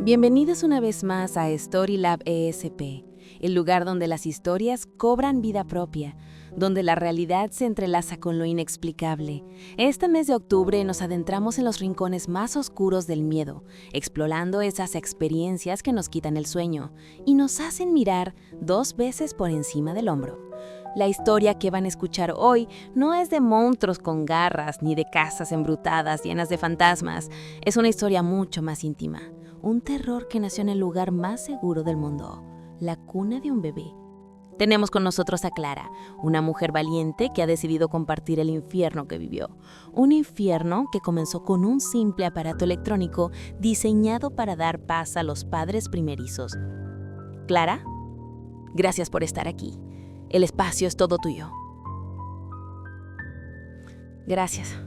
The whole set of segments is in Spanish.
Bienvenidos una vez más a Storylab ESP, el lugar donde las historias cobran vida propia, donde la realidad se entrelaza con lo inexplicable. Este mes de octubre nos adentramos en los rincones más oscuros del miedo, explorando esas experiencias que nos quitan el sueño y nos hacen mirar 2 veces por encima del hombro. La historia que van a escuchar hoy no es de monstruos con garras ni de casas embrutadas llenas de fantasmas. Es una historia mucho más íntima. Un terror que nació en el lugar más seguro del mundo, la cuna de un bebé. Tenemos con nosotros a Clara, una mujer valiente que ha decidido compartir el infierno que vivió. Un infierno que comenzó con un simple aparato electrónico diseñado para dar paz a los padres primerizos. Clara, gracias por estar aquí. El espacio es todo tuyo. Gracias.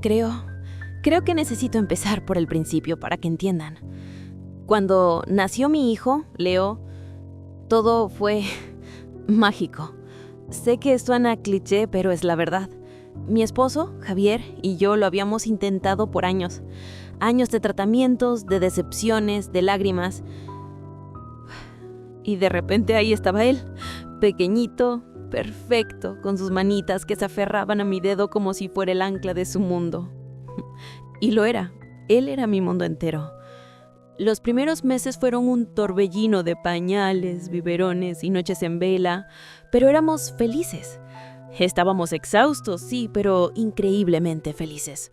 Creo que necesito empezar por el principio para que entiendan. Cuando nació mi hijo, Leo, todo fue mágico. Sé que suena cliché, pero es la verdad. Mi esposo, Javier, y yo lo habíamos intentado por años. Años de tratamientos, de decepciones, de lágrimas. Y de repente ahí estaba él, pequeñito, perfecto, con sus manitas que se aferraban a mi dedo como si fuera el ancla de su mundo. Y lo era. Él era mi mundo entero. Los primeros meses fueron un torbellino de pañales, biberones y noches en vela, pero éramos felices. Estábamos exhaustos, sí, pero increíblemente felices.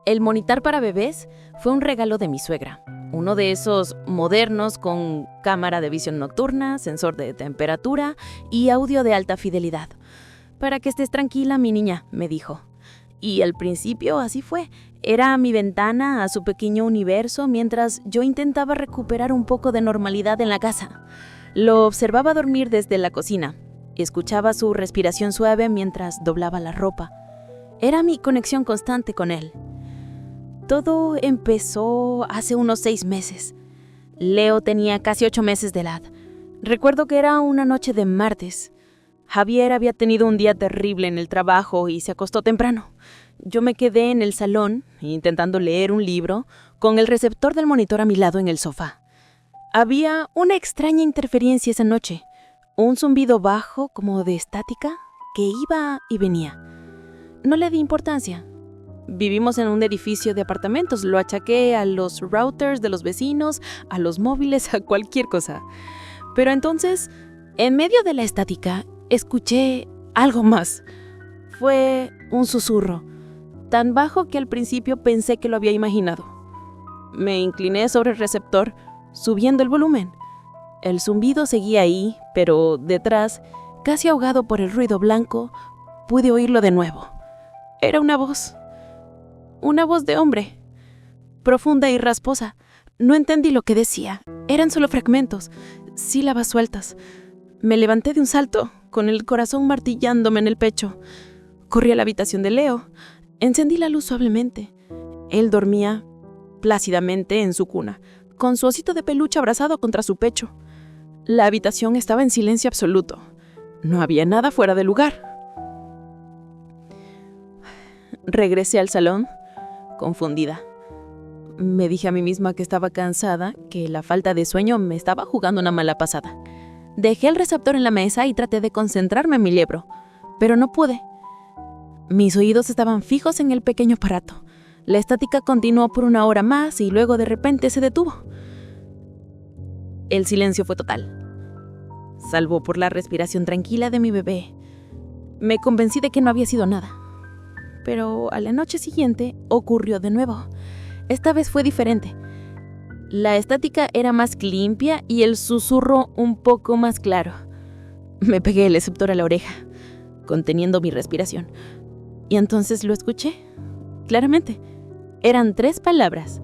El monitor para bebés fue un regalo de mi suegra. Uno de esos modernos con cámara de visión nocturna, sensor de temperatura y audio de alta fidelidad. Para que estés tranquila, mi niña, me dijo. Y al principio así fue. Era mi ventana a su pequeño universo mientras yo intentaba recuperar un poco de normalidad en la casa. Lo observaba dormir desde la cocina. Escuchaba su respiración suave mientras doblaba la ropa. Era mi conexión constante con él. Todo empezó hace unos 6 meses. Leo tenía casi 8 meses de edad. Recuerdo que era una noche de martes. Javier había tenido un día terrible en el trabajo y se acostó temprano. Yo me quedé en el salón, intentando leer un libro, con el receptor del monitor a mi lado en el sofá. Había una extraña interferencia esa noche, un zumbido bajo como de estática que iba y venía. No le di importancia. Vivimos en un edificio de apartamentos, lo achaqué a los routers de los vecinos, a los móviles, a cualquier cosa. Pero entonces, en medio de la estática, escuché algo más. Fue un susurro, tan bajo que al principio pensé que lo había imaginado. Me incliné sobre el receptor, subiendo el volumen. El zumbido seguía ahí, pero detrás, casi ahogado por el ruido blanco, pude oírlo de nuevo. Era una voz de hombre, profunda y rasposa. No entendí lo que decía, eran solo fragmentos, sílabas sueltas. Me levanté de un salto, con el corazón martillándome en el pecho. Corrí a la habitación de Leo. Encendí la luz suavemente. Él dormía plácidamente en su cuna, con su osito de peluche abrazado contra su pecho. La habitación estaba en silencio absoluto. No había nada fuera de lugar. Regresé al salón, confundida. Me dije a mí misma que estaba cansada, que la falta de sueño me estaba jugando una mala pasada. Dejé el receptor en la mesa y traté de concentrarme en mi libro, pero no pude. Mis oídos estaban fijos en el pequeño aparato. La estática continuó por 1 hora más y luego de repente se detuvo. El silencio fue total, salvo por la respiración tranquila de mi bebé. Me convencí de que no había sido nada. Pero a la noche siguiente ocurrió de nuevo. Esta vez fue diferente. La estática era más limpia y el susurro un poco más claro. Me pegué el receptor a la oreja, conteniendo mi respiración. Y entonces lo escuché, claramente. Eran 3 palabras,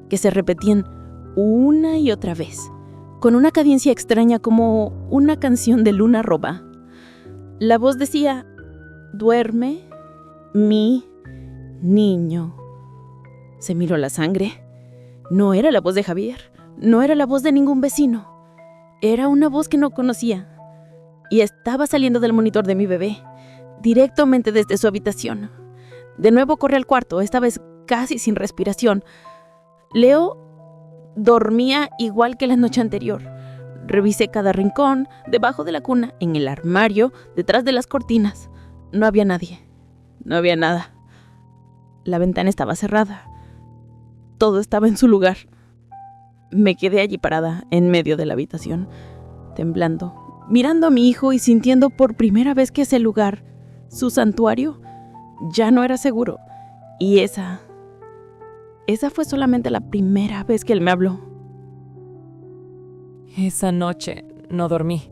que se repetían una y otra vez, con una cadencia extraña como una canción de Luna Roba. La voz decía: duerme, mi niño. Se miró la sangre. No era la voz de Javier, no era la voz de ningún vecino. Era una voz que no conocía. Y estaba saliendo del monitor de mi bebé, directamente desde su habitación. De nuevo corrí al cuarto, esta vez casi sin respiración. Leo dormía igual que la noche anterior. Revisé cada rincón, debajo de la cuna, en el armario, detrás de las cortinas. No había nadie. No había nada. La ventana estaba cerrada. Todo estaba en su lugar. Me quedé allí parada, en medio de la habitación, temblando, mirando a mi hijo y sintiendo por primera vez que ese lugar, su santuario, ya no era seguro. Y esa fue solamente la primera vez que él me habló. Esa noche no dormí,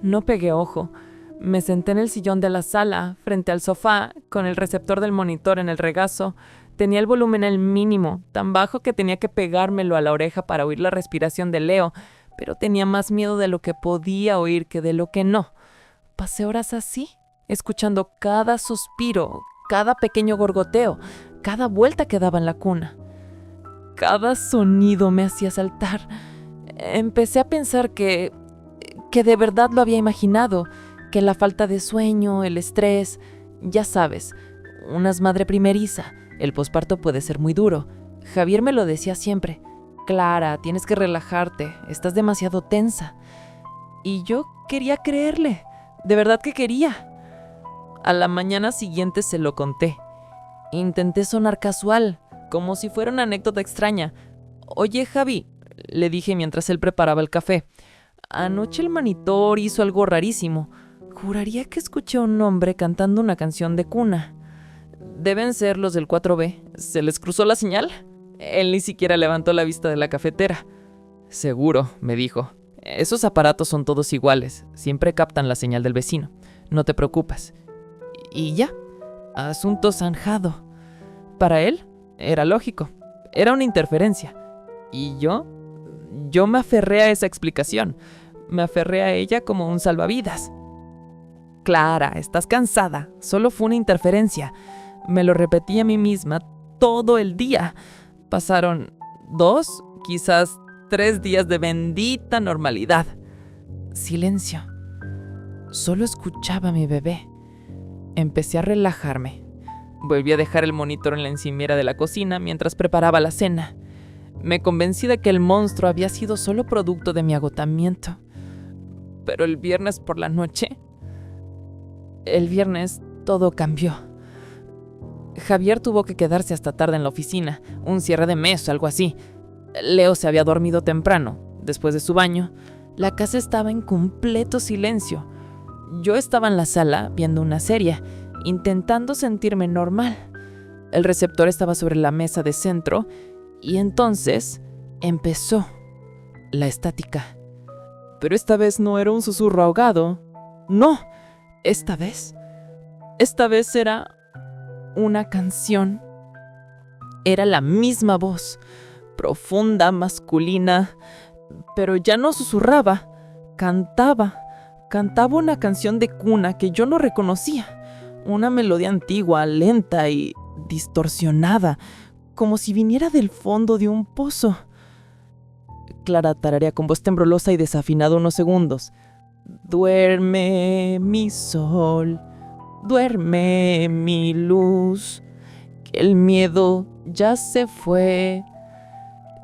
no pegué ojo. Me senté en el sillón de la sala, frente al sofá, con el receptor del monitor en el regazo. Tenía el volumen al mínimo, tan bajo que tenía que pegármelo a la oreja para oír la respiración de Leo, pero tenía más miedo de lo que podía oír que de lo que no. Pasé horas así, escuchando cada suspiro, cada pequeño gorgoteo, cada vuelta que daba en la cuna. Cada sonido me hacía saltar. Empecé a pensar que de verdad lo había imaginado, que la falta de sueño, el estrés, ya sabes, una es madre primeriza, el posparto puede ser muy duro. Javier me lo decía siempre: Clara, tienes que relajarte, estás demasiado tensa. Y yo quería creerle, de verdad que quería. A la mañana siguiente se lo conté. Intenté sonar casual, como si fuera una anécdota extraña. Oye, Javi, le dije mientras él preparaba el café, anoche el monitor hizo algo rarísimo. Juraría que escuché a un hombre cantando una canción de cuna. Deben ser los del 4B. ¿Se les cruzó la señal? Él ni siquiera levantó la vista de la cafetera. Seguro, me dijo. Esos aparatos son todos iguales. Siempre captan la señal del vecino. No te preocupes. Y ya. Asunto zanjado. Para él, era lógico. Era una interferencia. Y yo me aferré a esa explicación. Me aferré a ella como un salvavidas. Clara, estás cansada. Solo fue una interferencia. Me lo repetí a mí misma todo el día. Pasaron 2, quizás 3 días de bendita normalidad. Silencio. Solo escuchaba a mi bebé. Empecé a relajarme. Volví a dejar el monitor en la encimera de la cocina mientras preparaba la cena. Me convencí de que el monstruo había sido solo producto de mi agotamiento. Pero el viernes por la noche... El viernes todo cambió. Javier tuvo que quedarse hasta tarde en la oficina, un cierre de mes o algo así. Leo se había dormido temprano. Después de su baño, la casa estaba en completo silencio. Yo estaba en la sala viendo una serie, intentando sentirme normal. El receptor estaba sobre la mesa de centro y entonces empezó la estática. Pero esta vez no era un susurro ahogado. No, esta vez era una canción. Era la misma voz, profunda, masculina, pero ya no susurraba, cantaba una canción de cuna que yo no reconocía, una melodía antigua, lenta y distorsionada, como si viniera del fondo de un pozo. Clara tararea con voz temblorosa y desafinada unos segundos. Duerme mi sol, duerme mi luz, que el miedo ya se fue.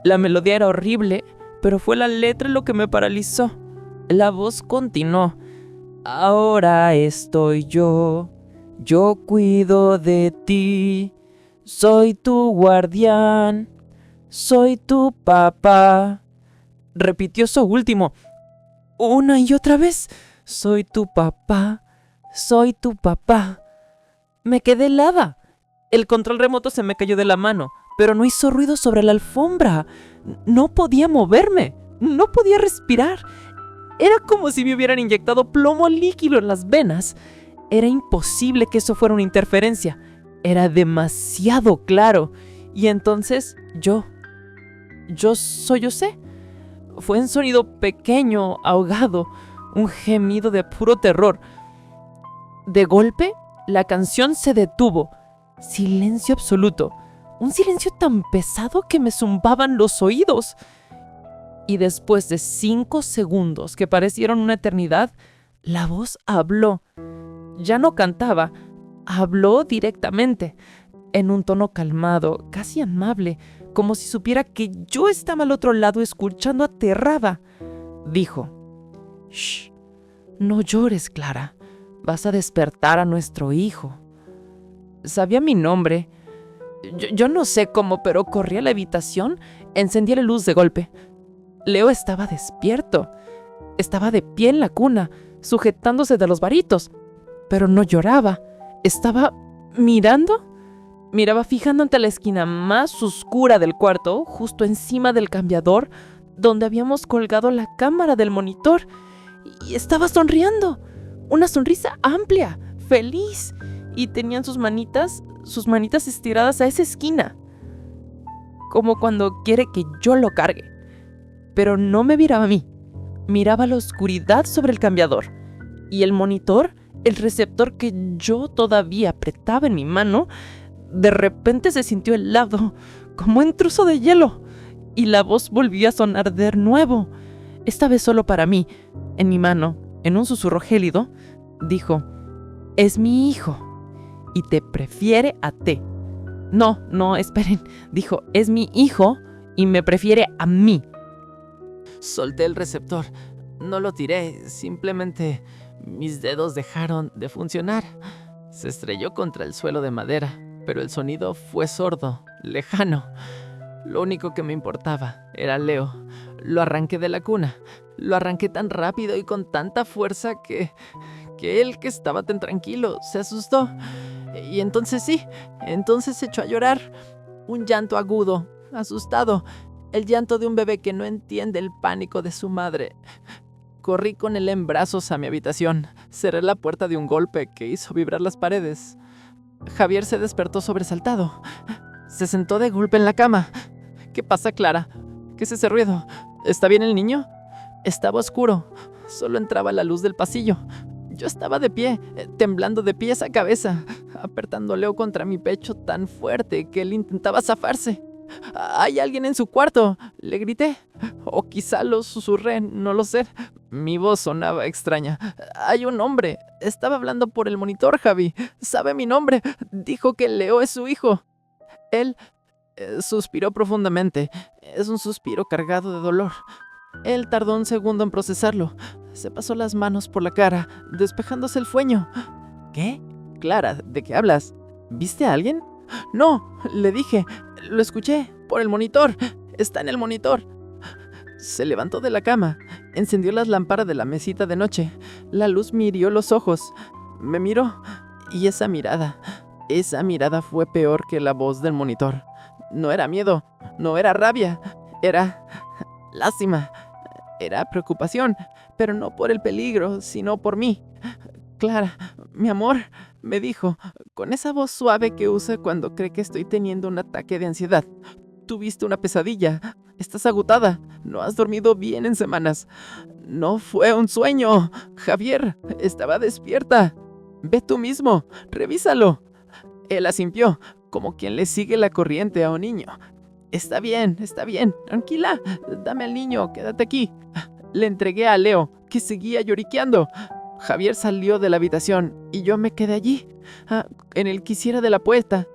La melodía era horrible, pero fue la letra lo que me paralizó. La voz continuó. Ahora estoy yo cuido de ti, soy tu guardián, soy tu papá. Repitió eso último, una y otra vez. Soy tu papá, soy tu papá. Me quedé helada. El control remoto se me cayó de la mano, pero no hizo ruido sobre la alfombra. No podía moverme, no podía respirar. Era como si me hubieran inyectado plomo líquido en las venas. Era imposible que eso fuera una interferencia. Era demasiado claro. Y entonces yo sollocé. Fue un sonido pequeño, ahogado, un gemido de puro terror. De golpe, la canción se detuvo. Silencio absoluto. Un silencio tan pesado que me zumbaban los oídos. Y después de 5 segundos que parecieron una eternidad, la voz habló. Ya no cantaba, habló directamente. en un tono calmado, casi amable, como si supiera que yo estaba al otro lado escuchando aterrada. Dijo: «Shh, no llores, Clara. Vas a despertar a nuestro hijo». Sabía mi nombre. Yo no sé cómo, pero corrí a la habitación, encendí la luz de golpe. Leo estaba despierto. Estaba de pie en la cuna, sujetándose de los varitos, pero no lloraba. Estaba mirando. Miraba fijando ante la esquina más oscura del cuarto, justo encima del cambiador, donde habíamos colgado la cámara del monitor. Y estaba sonriendo. Una sonrisa amplia, feliz. Y tenían sus manitas estiradas a esa esquina, como cuando quiere que yo lo cargue. Pero no me miraba a mí, miraba la oscuridad sobre el cambiador. Y el monitor, el receptor que yo todavía apretaba en mi mano, de repente se sintió helado, como un trozo de hielo, y la voz volvió a sonar de nuevo, esta vez solo para mí. En mi mano, en un susurro gélido, dijo: «Es mi hijo y te prefiere a ti». No, esperen. Dijo: «Es mi hijo y me prefiere a mí». Solté el receptor. No lo tiré, simplemente mis dedos dejaron de funcionar. Se estrelló contra el suelo de madera, pero el sonido fue sordo, lejano. Lo único que me importaba era Leo. Lo arranqué de la cuna. Lo arranqué tan rápido y con tanta fuerza que él, que estaba tan tranquilo, se asustó. Y entonces se echó a llorar. Un llanto agudo, asustado. El llanto de un bebé que no entiende el pánico de su madre. Corrí con él en brazos a mi habitación. Cerré la puerta de un golpe que hizo vibrar las paredes. Javier se despertó sobresaltado. Se sentó de golpe en la cama. «¿Qué pasa, Clara? ¿Qué es ese ruido? ¿Está bien el niño?» Estaba oscuro. Solo entraba la luz del pasillo. Yo estaba de pie, temblando de pies a cabeza, apretando a Leo contra mi pecho tan fuerte que él intentaba zafarse. «¡Hay alguien en su cuarto!», le grité. O quizá lo susurré, no lo sé. Mi voz sonaba extraña. «Hay un hombre. Estaba hablando por el monitor, Javi. Sabe mi nombre. Dijo que Leo es su hijo». Él suspiró profundamente. Es un suspiro cargado de dolor. Él tardó un segundo en procesarlo. Se pasó las manos por la cara, despejándose el fueño. «¿Qué? Clara, ¿de qué hablas? ¿Viste a alguien?» «No», le dije. «Lo escuché por el monitor. Está en el monitor». Se levantó de la cama, encendió las lámparas de la mesita de noche. La luz me hirió los ojos. Me miró y esa mirada fue peor que la voz del monitor. No era miedo, no era rabia, era lástima, era preocupación, pero no por el peligro, sino por mí. «Clara, mi amor», me dijo, con esa voz suave que usa cuando cree que estoy teniendo un ataque de ansiedad. «Tuviste una pesadilla. Estás agotada. No has dormido bien en semanas. No fue un sueño. Javier, estaba despierta. Ve tú mismo. Revísalo». Él asintió, como quien le sigue la corriente a un niño. Está bien. Tranquila. Dame al niño. Quédate aquí». Le entregué a Leo, que seguía lloriqueando. Javier salió de la habitación y yo me quedé allí, en el quisiera de la puerta,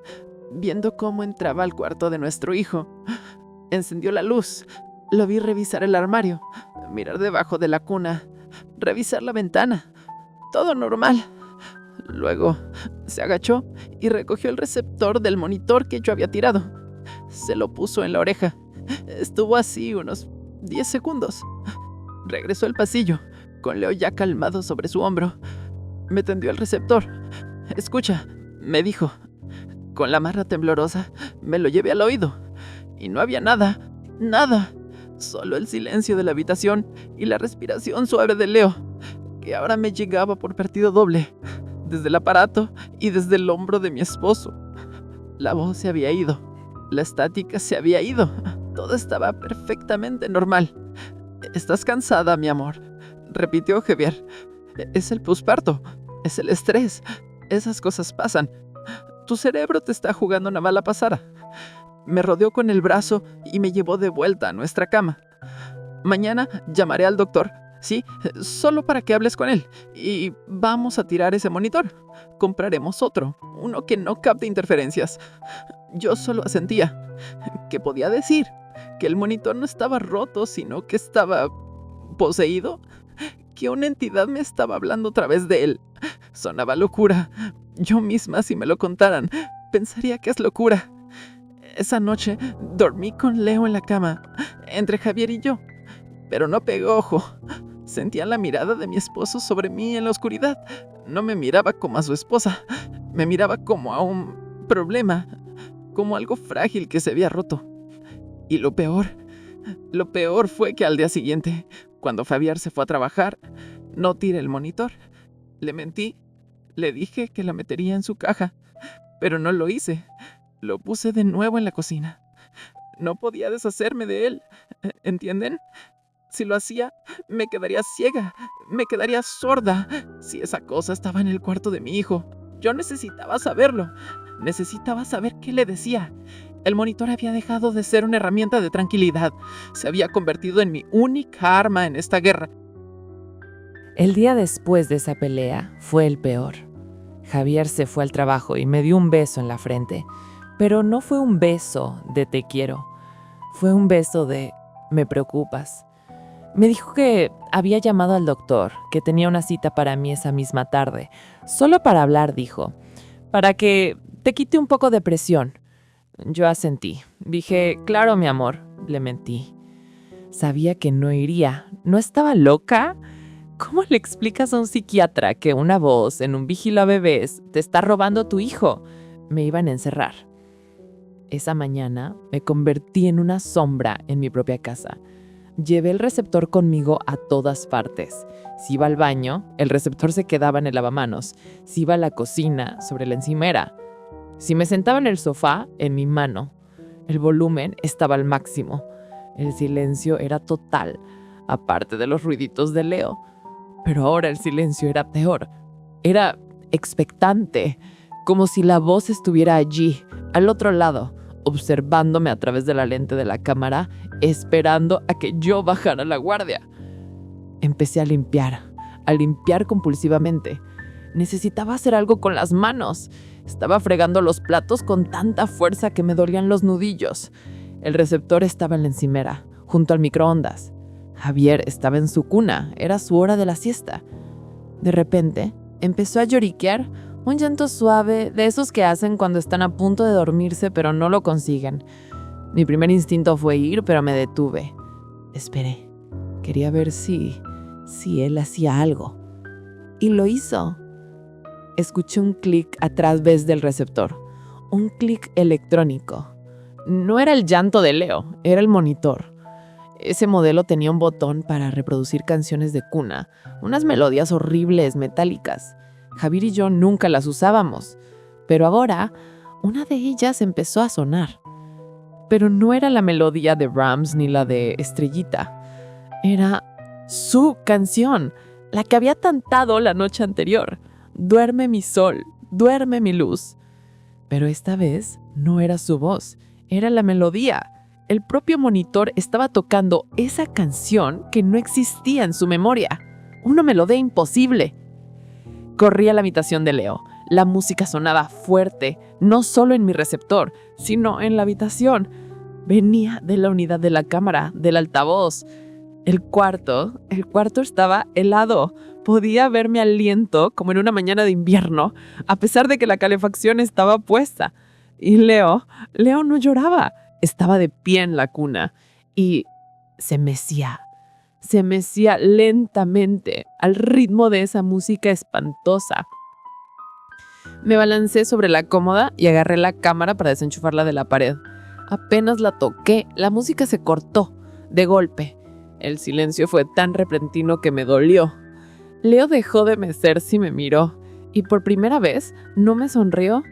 viendo cómo entraba al cuarto de nuestro hijo. Encendió la luz. Lo vi revisar el armario, mirar debajo de la cuna, revisar la ventana. Todo normal. Luego se agachó y recogió el receptor del monitor que yo había tirado. Se lo puso en la oreja. Estuvo así unos 10 segundos. Regresó al pasillo, con Leo ya calmado sobre su hombro. Me tendió el receptor. «Escucha», me dijo. Con la mano temblorosa me lo llevé al oído. Y no había nada. Solo el silencio de la habitación y la respiración suave de Leo, que ahora me llegaba por partido doble, desde el aparato y desde el hombro de mi esposo. La voz se había ido. La estática se había ido. Todo estaba perfectamente normal. «¿Estás cansada, mi amor?», repitió Javier. «Es el posparto. Es el estrés. Esas cosas pasan. Tu cerebro te está jugando una mala pasada». Me rodeó con el brazo y me llevó de vuelta a nuestra cama. «Mañana llamaré al doctor. Sí, solo para que hables con él. Y vamos a tirar ese monitor. Compraremos otro, uno que no capte interferencias. Yo solo asentía. ¿Qué podía decir? ¿Que el monitor no estaba roto, sino que estaba poseído? ¿Que una entidad me estaba hablando a través de él? Sonaba locura. Yo misma, si me lo contaran, pensaría que es locura. Esa noche dormí con Leo en la cama, entre Javier y yo. Pero no pegó ojo. Sentía la mirada de mi esposo sobre mí en la oscuridad. No me miraba como a su esposa. Me miraba como a un problema, como algo frágil que se había roto. Y lo peor fue que al día siguiente, cuando Javier se fue a trabajar, no tiré el monitor. Le mentí. Le dije que la metería en su caja, pero no lo hice. Lo puse de nuevo en la cocina. No podía deshacerme de él. ¿Entienden? Si lo hacía, me quedaría ciega, me quedaría sorda. Si esa cosa estaba en el cuarto de mi hijo, yo necesitaba saberlo. Necesitaba saber qué le decía. El monitor había dejado de ser una herramienta de tranquilidad. Se había convertido en mi única arma en esta guerra. El día después de esa pelea fue el peor. Javier se fue al trabajo y me dio un beso en la frente. Pero no fue un beso de te quiero. Fue un beso de me preocupas. Me dijo que había llamado al doctor, que tenía una cita para mí esa misma tarde. Solo para hablar, dijo. Para que te quite un poco de presión. Yo asentí. Dije, claro, mi amor. Le mentí. Sabía que no iría. ¿No estaba loca? ¿Cómo le explicas a un psiquiatra que una voz en un vigilo a bebés te está robando tu hijo? Me iban a encerrar. Esa mañana me convertí en una sombra en mi propia casa. Llevé el receptor conmigo a todas partes. Si iba al baño, el receptor se quedaba en el lavamanos. Si iba a la cocina, sobre la encimera. Si me sentaba en el sofá, en mi mano. El volumen estaba al máximo. El silencio era total, aparte de los ruiditos de Leo. Pero ahora el silencio era peor. Era expectante, como si la voz estuviera allí, al otro lado, observándome a través de la lente de la cámara, esperando a que yo bajara la guardia. Empecé a limpiar compulsivamente. Necesitaba hacer algo con las manos. Estaba fregando los platos con tanta fuerza que me dolían los nudillos. El receptor estaba en la encimera, junto al microondas. Javier estaba en su cuna, era su hora de la siesta. De repente, empezó a lloriquear, un llanto suave, de esos que hacen cuando están a punto de dormirse pero no lo consiguen. Mi primer instinto fue ir, pero me detuve. Esperé. Quería ver si él hacía algo. Y lo hizo. Escuché un clic a través del receptor. Un clic electrónico. No era el llanto de Leo, era el monitor. Ese modelo tenía un botón para reproducir canciones de cuna, unas melodías horribles, metálicas. Javier y yo nunca las usábamos, pero ahora una de ellas empezó a sonar. Pero no era la melodía de Brahms ni la de Estrellita. Era su canción, la que había cantado la noche anterior. Duerme mi sol, duerme mi luz. Pero esta vez no era su voz, era la melodía. El propio monitor estaba tocando esa canción que no existía en su memoria. Una melodía imposible. Corrí a la habitación de Leo. La música sonaba fuerte, no solo en mi receptor, sino en la habitación. Venía de la unidad de la cámara, del altavoz. El cuarto estaba helado. Podía ver mi aliento como en una mañana de invierno, a pesar de que la calefacción estaba puesta. Y Leo no lloraba. Estaba de pie en la cuna y se mecía lentamente al ritmo de esa música espantosa. Me balancé sobre la cómoda y agarré la cámara para desenchufarla de la pared. Apenas la toqué, la música se cortó de golpe. El silencio fue tan repentino que me dolió. Leo dejó de mecerse y me miró, y por primera vez no me sonrió.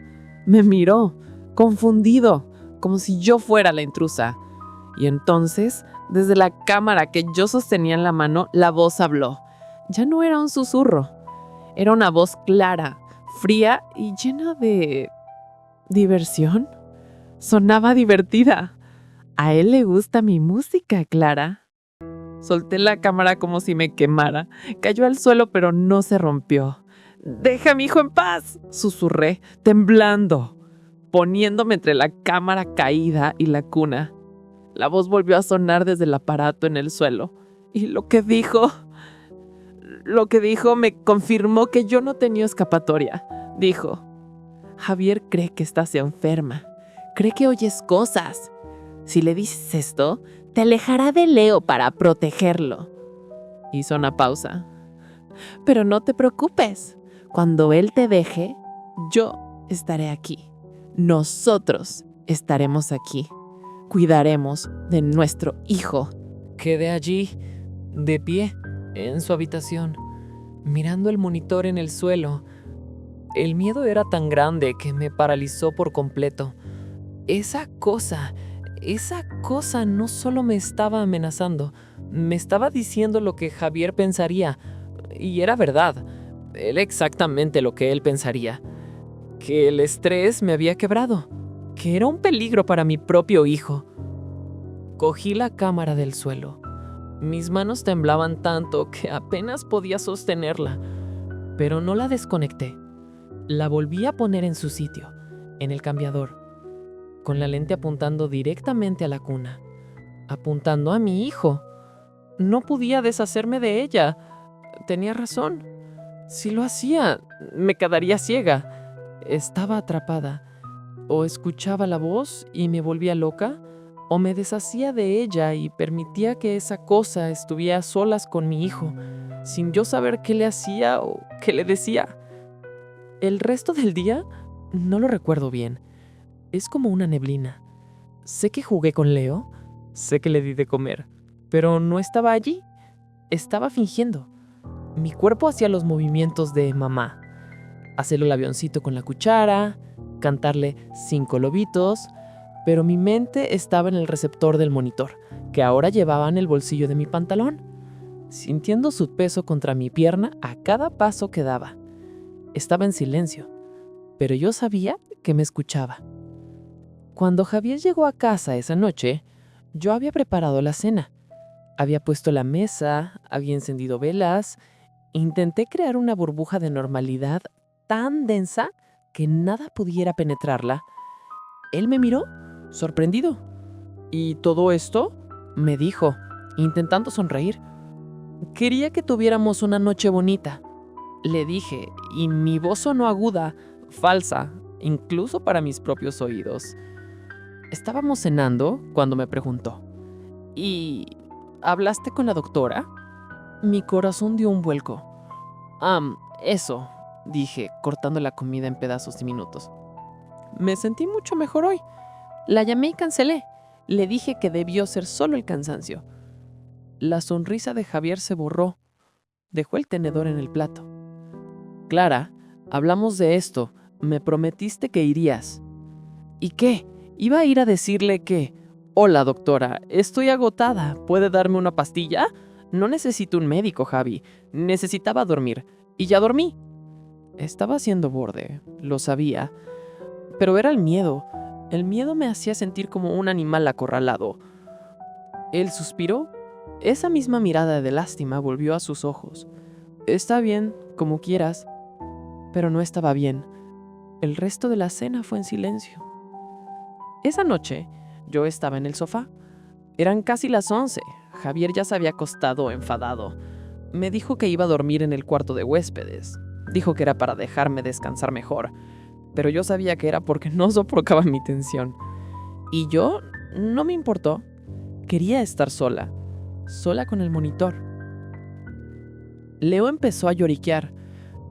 Me miró, confundido, como si yo fuera la intrusa. Y entonces, desde la cámara que yo sostenía en la mano, la voz habló. Ya no era un susurro. Era una voz clara, fría y llena de diversión. Sonaba divertida. A él le gusta mi música, Clara. Solté la cámara como si me quemara. Cayó al suelo, pero no se rompió. «¡Deja a mi hijo en paz!», susurré, temblando, poniéndome entre la cámara caída y la cuna. La voz volvió a sonar desde el aparato en el suelo. Y lo que dijo me confirmó que yo no tenía escapatoria. Dijo: «Javier cree que estás enferma. Cree que oyes cosas. Si le dices esto, te alejará de Leo para protegerlo». Hizo una pausa. «Pero no te preocupes. Cuando él te deje, yo estaré aquí. Nosotros estaremos aquí. Cuidaremos de nuestro hijo». Quedé allí, de pie, en su habitación, mirando el monitor en el suelo. El miedo era tan grande que me paralizó por completo. Esa cosa no solo me estaba amenazando, me estaba diciendo lo que Javier pensaría. Y era verdad, era exactamente lo que él pensaría. Que el estrés me había quebrado, que era un peligro para mi propio hijo. Cogí la cámara del suelo. Mis manos temblaban tanto que apenas podía sostenerla, pero no la desconecté. La volví a poner en su sitio, en el cambiador, con la lente apuntando directamente a la cuna, apuntando a mi hijo. No podía deshacerme de ella. Tenía razón. Si lo hacía, me quedaría ciega. Estaba atrapada. O escuchaba la voz y me volvía loca, o me deshacía de ella y permitía que esa cosa estuviera a solas con mi hijo, sin yo saber qué le hacía o qué le decía. El resto del día no lo recuerdo bien. Es como una neblina. Sé que jugué con Leo, sé que le di de comer, pero no estaba allí. Estaba fingiendo. Mi cuerpo hacía los movimientos de mamá. Hacerle el avioncito con la cuchara, cantarle 5 lobitos, pero mi mente estaba en el receptor del monitor, que ahora llevaba en el bolsillo de mi pantalón, sintiendo su peso contra mi pierna a cada paso que daba. Estaba en silencio, pero yo sabía que me escuchaba. Cuando Javier llegó a casa esa noche, yo había preparado la cena. Había puesto la mesa, había encendido velas. Intenté crear una burbuja de normalidad tan densa que nada pudiera penetrarla. Él me miró, sorprendido. «¿Y todo esto?», me dijo, intentando sonreír. «Quería que tuviéramos una noche bonita», le dije, y mi voz sonó aguda, falsa, incluso para mis propios oídos. Estábamos cenando cuando me preguntó: «¿Y hablaste con la doctora?». Mi corazón dio un vuelco. Eso», dije, cortando la comida en pedazos diminutos. Me sentí mucho mejor hoy. La llamé y cancelé. Le dije que debió ser solo el cansancio. La sonrisa de Javier se borró. Dejó el tenedor en el plato. «Clara, hablamos de esto. Me prometiste que irías». «¿Y qué? Iba a ir a decirle que... Hola, doctora, estoy agotada. ¿Puede darme una pastilla? No necesito un médico, Javi. Necesitaba dormir. Y ya dormí». Estaba siendo borde, lo sabía. Pero era el miedo. El miedo me hacía sentir como un animal acorralado. Él suspiró. Esa misma mirada de lástima volvió a sus ojos. «Está bien, como quieras». Pero no estaba bien. El resto de la cena fue en silencio. Esa noche, yo estaba en el sofá. Eran casi las 11. Javier ya se había acostado enfadado. Me dijo que iba a dormir en el cuarto de huéspedes. Dijo que era para dejarme descansar mejor. Pero yo sabía que era porque no soportaba mi tensión. Y yo no me importó. Quería estar sola con el monitor. Leo empezó a lloriquear.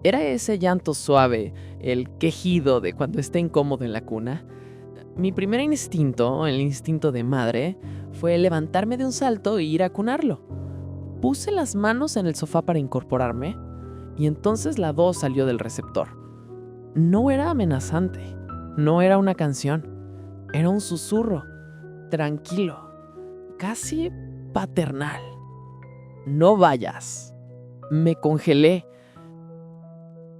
Era ese llanto suave, el quejido de cuando está incómodo en la cuna. Mi primer instinto, el instinto de madre, fue levantarme de un salto e ir a cunarlo. Puse las manos en el sofá para incorporarme, y entonces la voz salió del receptor. No era amenazante, no era una canción, era un susurro, tranquilo, casi paternal. «No vayas». Me congelé.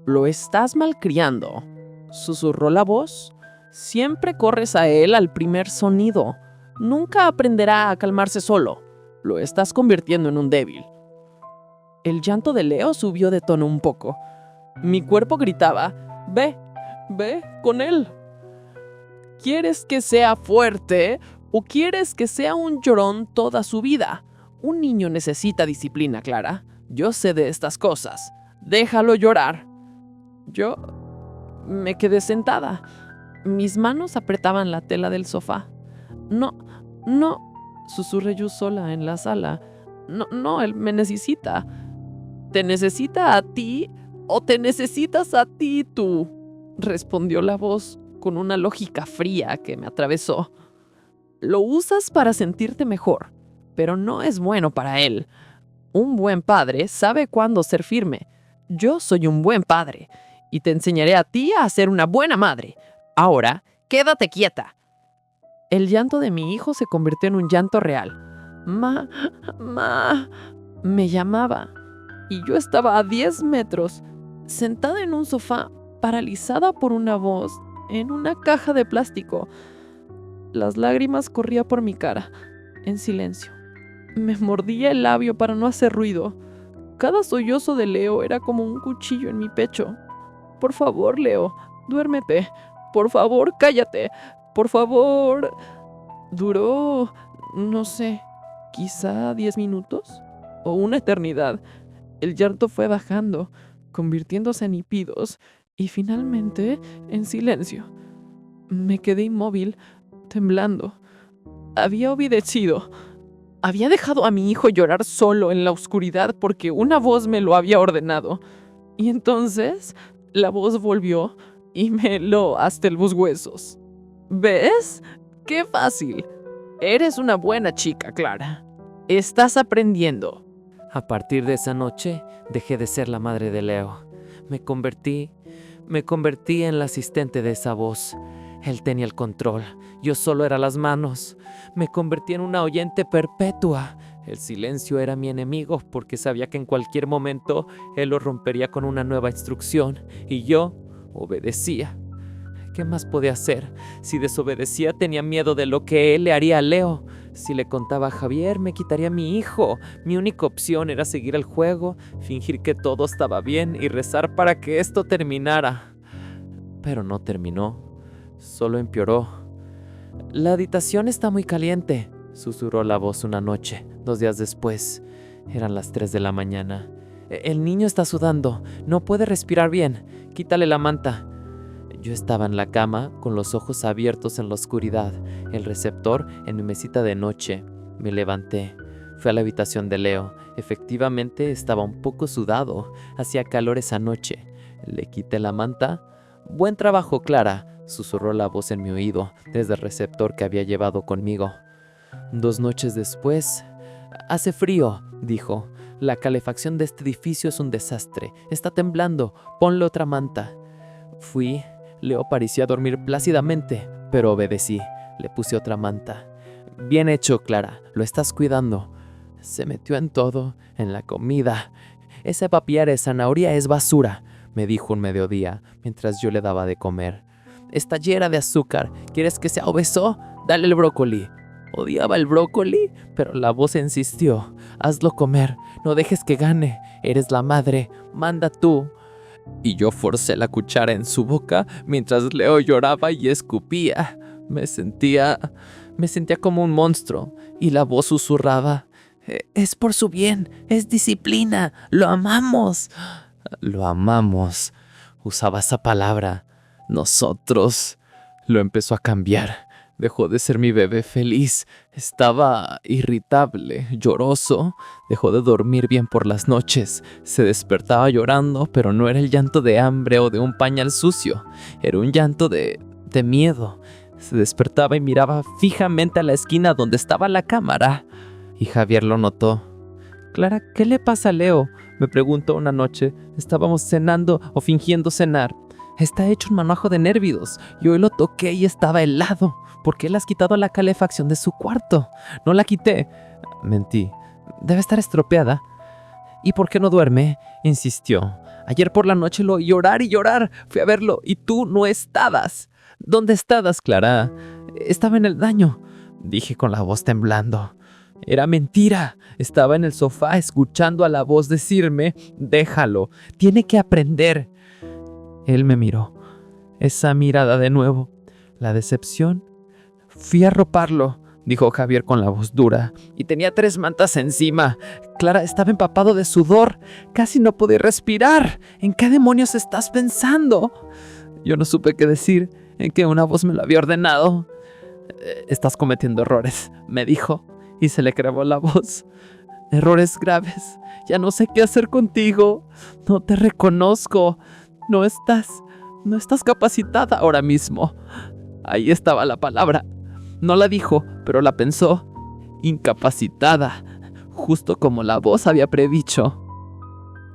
«Lo estás malcriando», susurró la voz. «Siempre corres a él al primer sonido. Nunca aprenderá a calmarse solo. Lo estás convirtiendo en un débil. El llanto de Leo subió de tono un poco. Mi cuerpo gritaba, ve con él. ¿Quieres que sea fuerte o quieres que sea un llorón toda su vida? Un niño necesita disciplina, Clara. Yo sé de estas cosas. Déjalo llorar. Yo me quedé sentada. Mis manos apretaban la tela del sofá. No, susurré yo sola en la sala. No, él me necesita. ¿Te necesita a ti o te necesitas a ti tú?, respondió la voz con una lógica fría que me atravesó. Lo usas para sentirte mejor, pero no es bueno para él. Un buen padre sabe cuándo ser firme. Yo soy un buen padre y te enseñaré a ti a ser una buena madre. Ahora, quédate quieta. El llanto de mi hijo se convirtió en un llanto real. Ma, me llamaba. Y yo estaba a 10 metros, sentada en un sofá, paralizada por una voz, en una caja de plástico. Las lágrimas corrían por mi cara, en silencio. Me mordía el labio para no hacer ruido. Cada sollozo de Leo era como un cuchillo en mi pecho. Por favor, Leo, duérmete. Por favor, cállate. Por favor. Duró, no sé, quizá 10 minutos o una eternidad. El llanto fue bajando, convirtiéndose en hipidos y finalmente en silencio. Me quedé inmóvil, temblando. Había obedecido. Había dejado a mi hijo llorar solo en la oscuridad porque una voz me lo había ordenado. Y entonces la voz volvió y me heló hasta los huesos. ¿Ves? ¡Qué fácil! Eres una buena chica, Clara. Estás aprendiendo. A partir de esa noche, dejé de ser la madre de Leo. Me convertí en la asistente de esa voz. Él tenía el control, yo solo era las manos. Me convertí en una oyente perpetua. El silencio era mi enemigo porque sabía que en cualquier momento él lo rompería con una nueva instrucción y yo obedecía. ¿Qué más podía hacer? Si desobedecía tenía miedo de lo que él le haría a Leo. Si le contaba a Javier me quitaría a mi hijo. Mi única opción era seguir el juego, fingir que todo estaba bien y rezar para que esto terminara. Pero no terminó, solo empeoró. La habitación está muy caliente, susurró la voz una noche. 2 días después, eran las 3 de la mañana. El niño está sudando, no puede respirar bien, quítale la manta. Yo estaba en la cama, con los ojos abiertos en la oscuridad, el receptor en mi mesita de noche. Me levanté, fui a la habitación de Leo. Efectivamente estaba un poco sudado, hacía calor esa noche. Le quité la manta. Buen trabajo, Clara, susurró la voz en mi oído, desde el receptor que había llevado conmigo. 2 noches después, hace frío, dijo. La calefacción de este edificio es un desastre. Está temblando, ponle otra manta. Fui. Leo parecía dormir plácidamente, pero obedecí. Le puse otra manta. Bien hecho, Clara, lo estás cuidando. Se metió en todo, en la comida. Ese papiar de zanahoria es basura, me dijo un mediodía, mientras yo le daba de comer. Está llena de azúcar. ¿Quieres que sea obeso? Dale el brócoli. Odiaba el brócoli, pero la voz insistió. Hazlo comer, no dejes que gane. Eres la madre, manda tú. Y yo forcé la cuchara en su boca mientras Leo lloraba y escupía. Me sentía como un monstruo y la voz susurraba. Es por su bien, es disciplina, lo amamos. Lo amamos. Usaba esa palabra. Nosotros. Lo empezó a cambiar. Dejó de ser mi bebé feliz. Estaba irritable, lloroso. Dejó de dormir bien por las noches. Se despertaba llorando, pero no era el llanto de hambre o de un pañal sucio. Era un llanto de miedo. Se despertaba y miraba fijamente a la esquina donde estaba la cámara. Y Javier lo notó. Clara, ¿qué le pasa a Leo?, me preguntó una noche. Estábamos cenando o fingiendo cenar. Está hecho un manojo de nervios. Y hoy lo toqué y estaba helado. ¿Por qué le has quitado la calefacción de su cuarto? No la quité. Mentí. Debe estar estropeada. ¿Y por qué no duerme?, insistió. Ayer por la noche lo oí llorar y llorar. Fui a verlo y tú no estabas. ¿Dónde estabas, Clara? Estaba en el baño, dije con la voz temblando. Era mentira. Estaba en el sofá escuchando a la voz decirme, déjalo, tiene que aprender. Él me miró. Esa mirada de nuevo. La decepción. Fui a arroparlo, dijo Javier con la voz dura, y tenía 3 mantas encima. Clara estaba empapado de sudor. Casi no podía respirar. ¿En qué demonios estás pensando? Yo no supe qué decir, en que una voz me lo había ordenado. Estás cometiendo errores, me dijo, y se le clavó la voz. Errores graves. Ya no sé qué hacer contigo. No te reconozco. No estás capacitada ahora mismo. Ahí estaba la palabra. No la dijo, pero la pensó. Incapacitada, justo como la voz había predicho.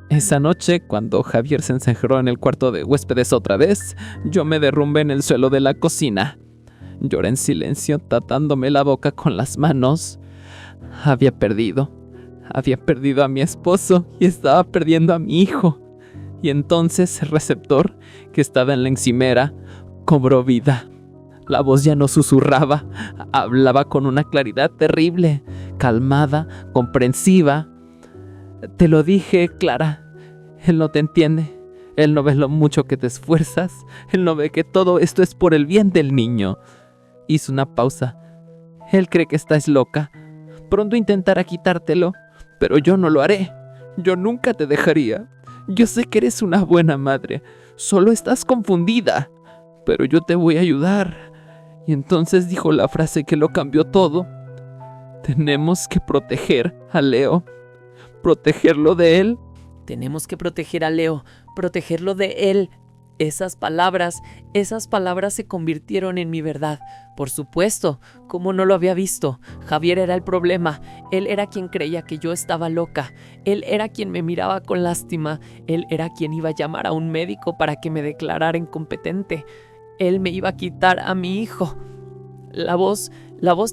Esa noche, cuando Javier se encerró en el cuarto de huéspedes otra vez, yo me derrumbé en el suelo de la cocina. Lloré en silencio, tapándome la boca con las manos. Había perdido a mi esposo y estaba perdiendo a mi hijo. Y entonces el receptor, que estaba en la encimera, cobró vida. La voz ya no susurraba, hablaba con una claridad terrible, calmada, comprensiva. Te lo dije, Clara, él no te entiende. Él no ve lo mucho que te esfuerzas. Él no ve que todo esto es por el bien del niño. Hizo una pausa. Él cree que estás loca. Pronto intentará quitártelo, pero yo no lo haré. Yo nunca te dejaría. Yo sé que eres una buena madre. Solo estás confundida. Pero yo te voy a ayudar. Y entonces dijo la frase que lo cambió todo. Tenemos que proteger a Leo. Protegerlo de él. Tenemos que proteger a Leo, protegerlo de él. Esas palabras se convirtieron en mi verdad. Por supuesto, como no lo había visto. Javier era el problema. Él era quien creía que yo estaba loca. Él era quien me miraba con lástima. Él era quien iba a llamar a un médico para que me declarara incompetente. Él me iba a quitar a mi hijo. La voz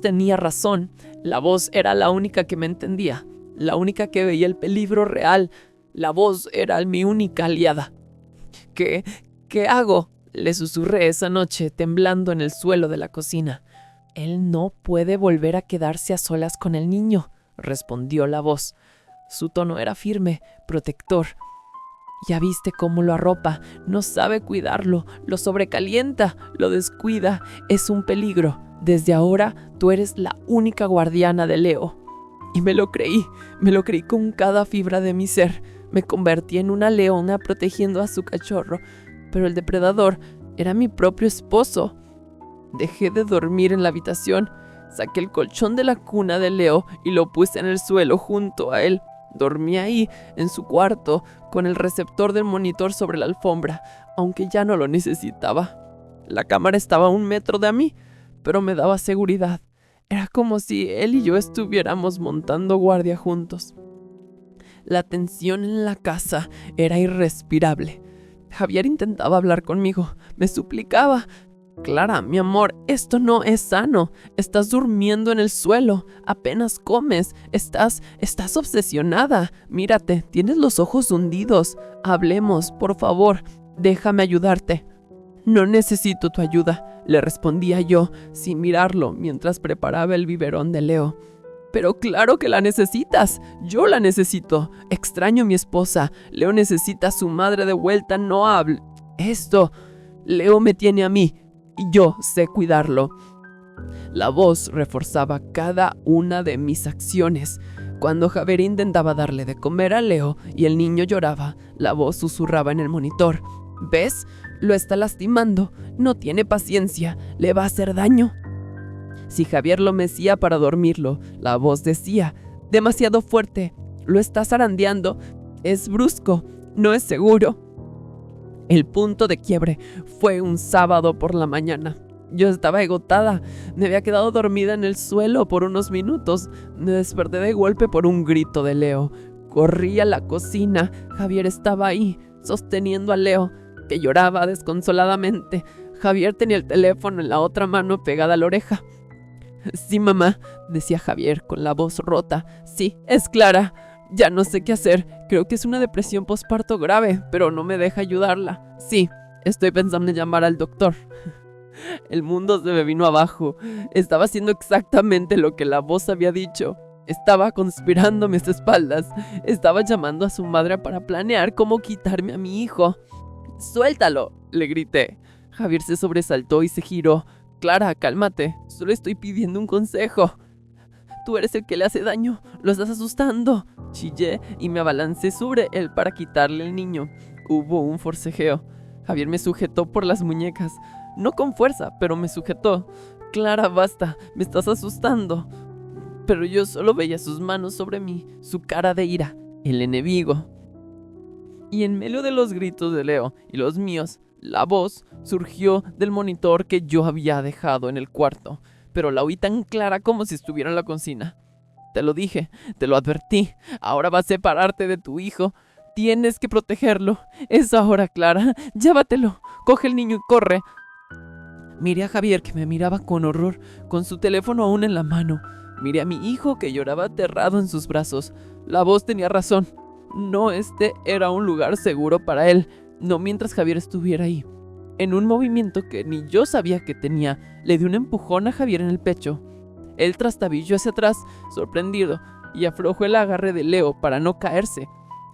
tenía razón. La voz era la única que me entendía. La única que veía el peligro real. La voz era mi única aliada. ¿Qué hago? Le susurré esa noche, temblando en el suelo de la cocina. Él no puede volver a quedarse a solas con el niño, respondió la voz. Su tono era firme, protector. Ya viste cómo lo arropa, no sabe cuidarlo, lo sobrecalienta, lo descuida, es un peligro. Desde ahora tú eres la única guardiana de Leo. Y me lo creí con cada fibra de mi ser. Me convertí en una leona protegiendo a su cachorro, pero el depredador era mi propio esposo. Dejé de dormir en la habitación, saqué el colchón de la cuna de Leo y lo puse en el suelo junto a él. Dormí ahí, en su cuarto, con el receptor del monitor sobre la alfombra, aunque ya no lo necesitaba. La cámara estaba a 1 metro de mí, pero me daba seguridad. Era como si él y yo estuviéramos montando guardia juntos. La tensión en la casa era irrespirable. Javier intentaba hablar conmigo, me suplicaba. Clara, mi amor, esto no es sano. Estás durmiendo en el suelo, apenas comes, estás obsesionada. Mírate, tienes los ojos hundidos. Hablemos, por favor, déjame ayudarte. No necesito tu ayuda, le respondía yo, sin mirarlo, mientras preparaba el biberón de Leo. Pero claro que la necesitas, yo la necesito. Extraño a mi esposa, Leo necesita a su madre de vuelta, no hable. Leo me tiene a mí, y yo sé cuidarlo. La voz reforzaba cada una de mis acciones. Cuando Javier intentaba darle de comer a Leo y el niño lloraba, la voz susurraba en el monitor. ¿Ves? Lo está lastimando, no tiene paciencia, le va a hacer daño. Si Javier lo mecía para dormirlo, la voz decía, demasiado fuerte, lo está zarandeando, es brusco, no es seguro. El punto de quiebre fue un sábado por la mañana. Yo estaba agotada, me había quedado dormida en el suelo por unos minutos. Me desperté de golpe por un grito de Leo. Corrí a la cocina, Javier estaba ahí, sosteniendo a Leo, que lloraba desconsoladamente. Javier tenía el teléfono en la otra mano pegada a la oreja. Sí, mamá, decía Javier con la voz rota. Sí, es Clara. Ya no sé qué hacer. Creo que es una depresión posparto grave, pero no me deja ayudarla. Sí, estoy pensando en llamar al doctor. El mundo se me vino abajo. Estaba haciendo exactamente lo que la voz había dicho. Estaba conspirando a mis espaldas. Estaba llamando a su madre para planear cómo quitarme a mi hijo. ¡Suéltalo!, le grité. Javier se sobresaltó y se giró. Clara, cálmate. Solo estoy pidiendo un consejo. Tú eres el que le hace daño. Lo estás asustando. Chillé y me abalancé sobre él para quitarle el niño. Hubo un forcejeo. Javier me sujetó por las muñecas. No con fuerza, pero me sujetó. Clara, basta. Me estás asustando. Pero yo solo veía sus manos sobre mí, su cara de ira, el enemigo. Y en medio de los gritos de Leo y los míos, la voz surgió del monitor que yo había dejado en el cuarto, pero la oí tan clara como si estuviera en la cocina. Te lo dije, te lo advertí, ahora vas a separarte de tu hijo. Tienes que protegerlo. Es ahora, Clara. Llévatelo. Coge el niño y corre. Miré a Javier, que me miraba con horror, con su teléfono aún en la mano. Miré a mi hijo, que lloraba aterrado en sus brazos. La voz tenía razón. No, este era un lugar seguro para él. No mientras Javier estuviera ahí. En un movimiento que ni yo sabía que tenía, le di un empujón a Javier en el pecho. Él trastabilló hacia atrás, sorprendido, y aflojó el agarre de Leo para no caerse.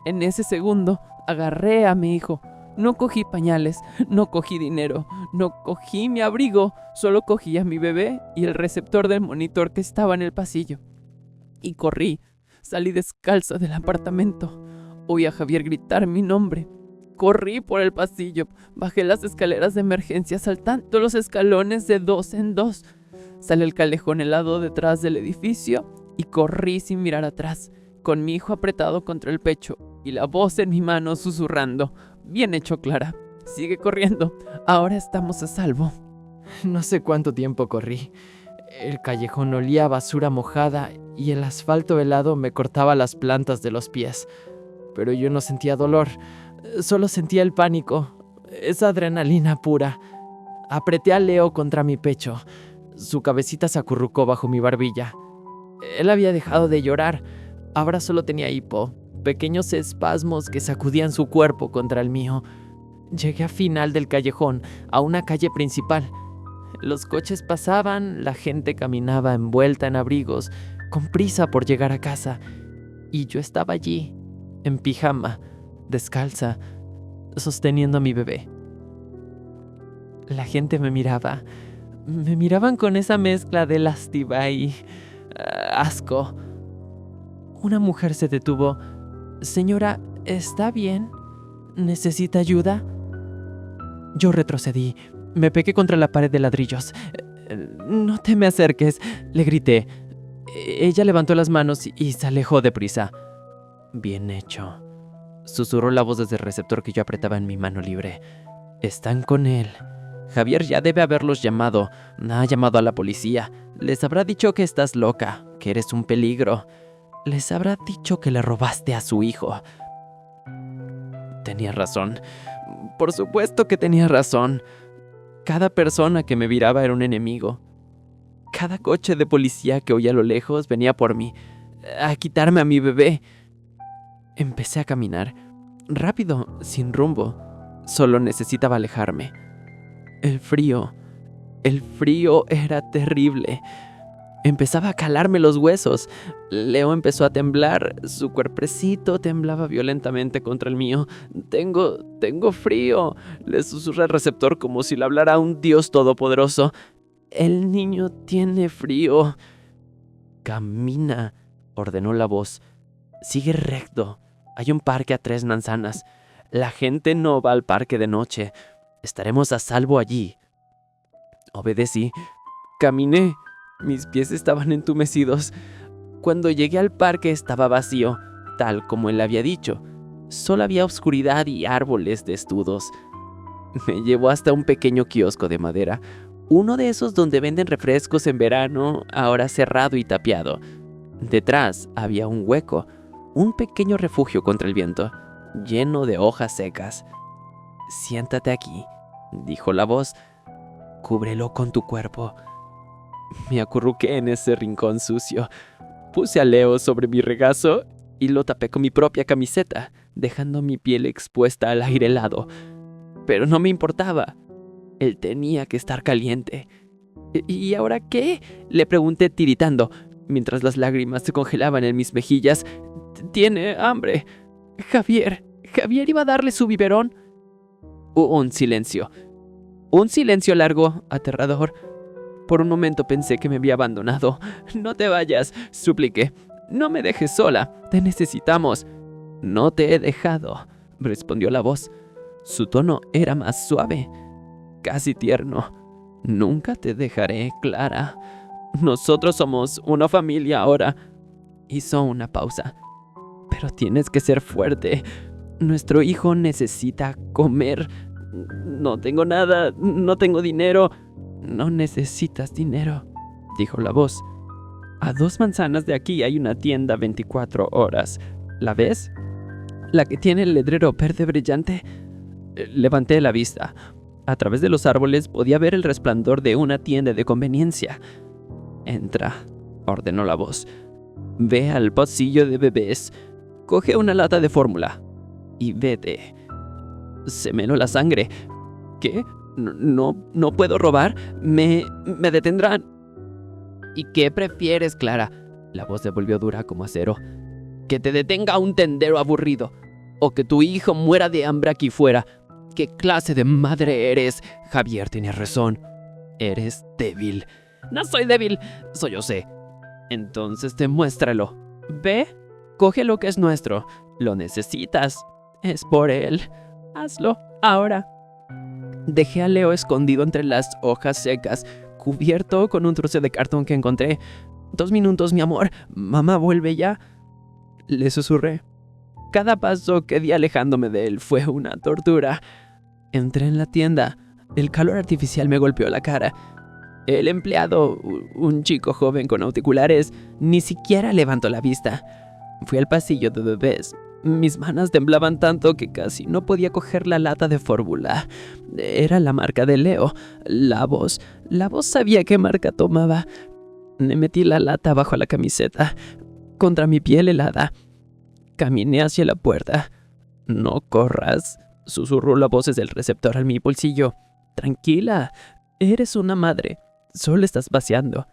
En ese segundo, agarré a mi hijo. No cogí pañales, no cogí dinero, no cogí mi abrigo, solo cogí a mi bebé y el receptor del monitor que estaba en el pasillo. Y corrí, salí descalza del apartamento. Oí a Javier gritar mi nombre. Corrí por el pasillo, bajé las escaleras de emergencia saltando los escalones de 2 en 2. Salí al callejón helado detrás del edificio y corrí sin mirar atrás, con mi hijo apretado contra el pecho y la voz en mi mano susurrando. Bien hecho, Clara. Sigue corriendo. Ahora estamos a salvo. No sé cuánto tiempo corrí. El callejón olía a basura mojada y el asfalto helado me cortaba las plantas de los pies. Pero yo no sentía dolor, solo sentía el pánico, esa adrenalina pura. Apreté a Leo contra mi pecho. Su cabecita se acurrucó bajo mi barbilla. Él había dejado de llorar. Ahora solo tenía hipo, pequeños espasmos que sacudían su cuerpo contra el mío. Llegué al final del callejón, a una calle principal. Los coches pasaban, la gente caminaba envuelta en abrigos, con prisa por llegar a casa. Y yo estaba allí, en pijama, descalza, sosteniendo a mi bebé. La gente me miraba. Me miraban con esa mezcla de lástima y asco. Una mujer se detuvo. Señora, ¿está bien? ¿Necesita ayuda? Yo retrocedí. Me pegué contra la pared de ladrillos. No te me acerques, le grité. Ella levantó las manos y se alejó deprisa. Bien hecho, susurró la voz desde el receptor que yo apretaba en mi mano libre. Están con él. Javier ya debe haberlos llamado. Ha llamado a la policía. Les habrá dicho que estás loca, que eres un peligro. Les habrá dicho que le robaste a su hijo. Tenía razón. Por supuesto que tenía razón. Cada persona que me miraba era un enemigo. Cada coche de policía que oía a lo lejos venía por mí, a quitarme a mi bebé. Empecé a caminar, rápido, sin rumbo. Solo necesitaba alejarme. El frío era terrible. Empezaba a calarme los huesos. Leo empezó a temblar. Su cuerpecito temblaba violentamente contra el mío. Tengo frío, le susurra el receptor como si le hablara a un dios todopoderoso. El niño tiene frío. Camina, ordenó la voz. Sigue recto. Hay un parque a 3 manzanas. La gente no va al parque de noche. Estaremos a salvo allí. Obedecí. Caminé. Mis pies estaban entumecidos. Cuando llegué al parque estaba vacío, tal como él había dicho. Solo había oscuridad y árboles desnudos. Me llevó hasta un pequeño kiosco de madera, uno de esos donde venden refrescos en verano, ahora cerrado y tapiado. Detrás había un hueco, un pequeño refugio contra el viento, lleno de hojas secas. Siéntate aquí, dijo la voz. Cúbrelo con tu cuerpo. Me acurruqué en ese rincón sucio. Puse a Leo sobre mi regazo y lo tapé con mi propia camiseta, dejando mi piel expuesta al aire helado. Pero no me importaba. Él tenía que estar caliente. ¿Y ahora qué?, le pregunté tiritando. mientras las lágrimas se congelaban en mis mejillas. Tiene hambre. Javier iba a darle su biberón. Hubo un silencio. Un silencio largo, aterrador. Por un momento pensé que me había abandonado. No te vayas, supliqué. No me dejes sola. Te necesitamos. No te he dejado, respondió la voz. Su tono era más suave, casi tierno. Nunca te dejaré, Clara. Nosotros somos una familia ahora. Hizo una pausa. Pero tienes que ser fuerte. Nuestro hijo necesita comer. No tengo nada, no tengo dinero. No necesitas dinero, dijo la voz. A 2 manzanas de aquí hay una tienda 24 horas. ¿La ves? La que tiene el letrero verde brillante. Levanté la vista. A través de los árboles podía ver el resplandor de una tienda de conveniencia. Entra, ordenó la voz. Ve al pasillo de bebés. Coge una lata de fórmula. Y vete. Se me heló la sangre. ¿Qué? No puedo robar. Me detendrán. ¿Y qué prefieres, Clara? La voz se volvió dura como acero. ¿Que te detenga un tendero aburrido? ¿O que tu hijo muera de hambre aquí fuera? ¿Qué clase de madre eres? Javier tiene razón. Eres débil. No soy débil. Soy yo sé. Entonces demuéstralo. Ve, coge lo que es nuestro. Lo necesitas. Es por él. Hazlo ahora. Dejé a Leo escondido entre las hojas secas, cubierto con un trozo de cartón que encontré. 2 minutos, mi amor. Mamá, vuelve ya. Le susurré. Cada paso que di alejándome de él fue una tortura. Entré en la tienda. El calor artificial me golpeó la cara. El empleado, un chico joven con auriculares, ni siquiera levantó la vista. Fui al pasillo de bebés. Mis manos temblaban tanto que casi no podía coger la lata de fórmula. Era la marca de Leo. La voz sabía qué marca tomaba. Me metí la lata bajo la camiseta, contra mi piel helada. Caminé hacia la puerta. No corras, susurró la voz desde el receptor a mi bolsillo. Tranquila, eres una madre. Solo estás vaciando.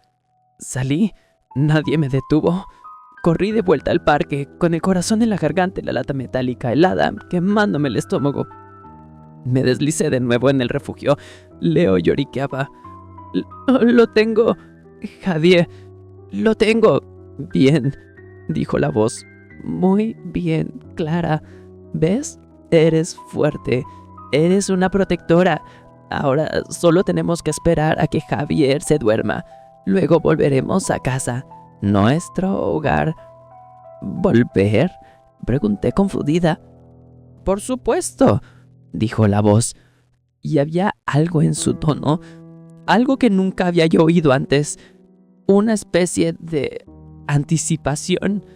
Salí. Nadie me detuvo. Corrí de vuelta al parque, con el corazón en la garganta y la lata metálica helada, quemándome el estómago. Me deslicé de nuevo en el refugio. Leo lloriqueaba. Lo tengo, Javier. Lo tengo. Bien, dijo la voz. Muy bien, Clara. ¿Ves? Eres fuerte. Eres una protectora. Ahora solo tenemos que esperar a que Javier se duerma. Luego volveremos a casa. Nuestro hogar. ¿Volver? Pregunté confundida. Por supuesto, dijo la voz. Y había algo en su tono, algo que nunca había yo oído antes. Una especie de anticipación.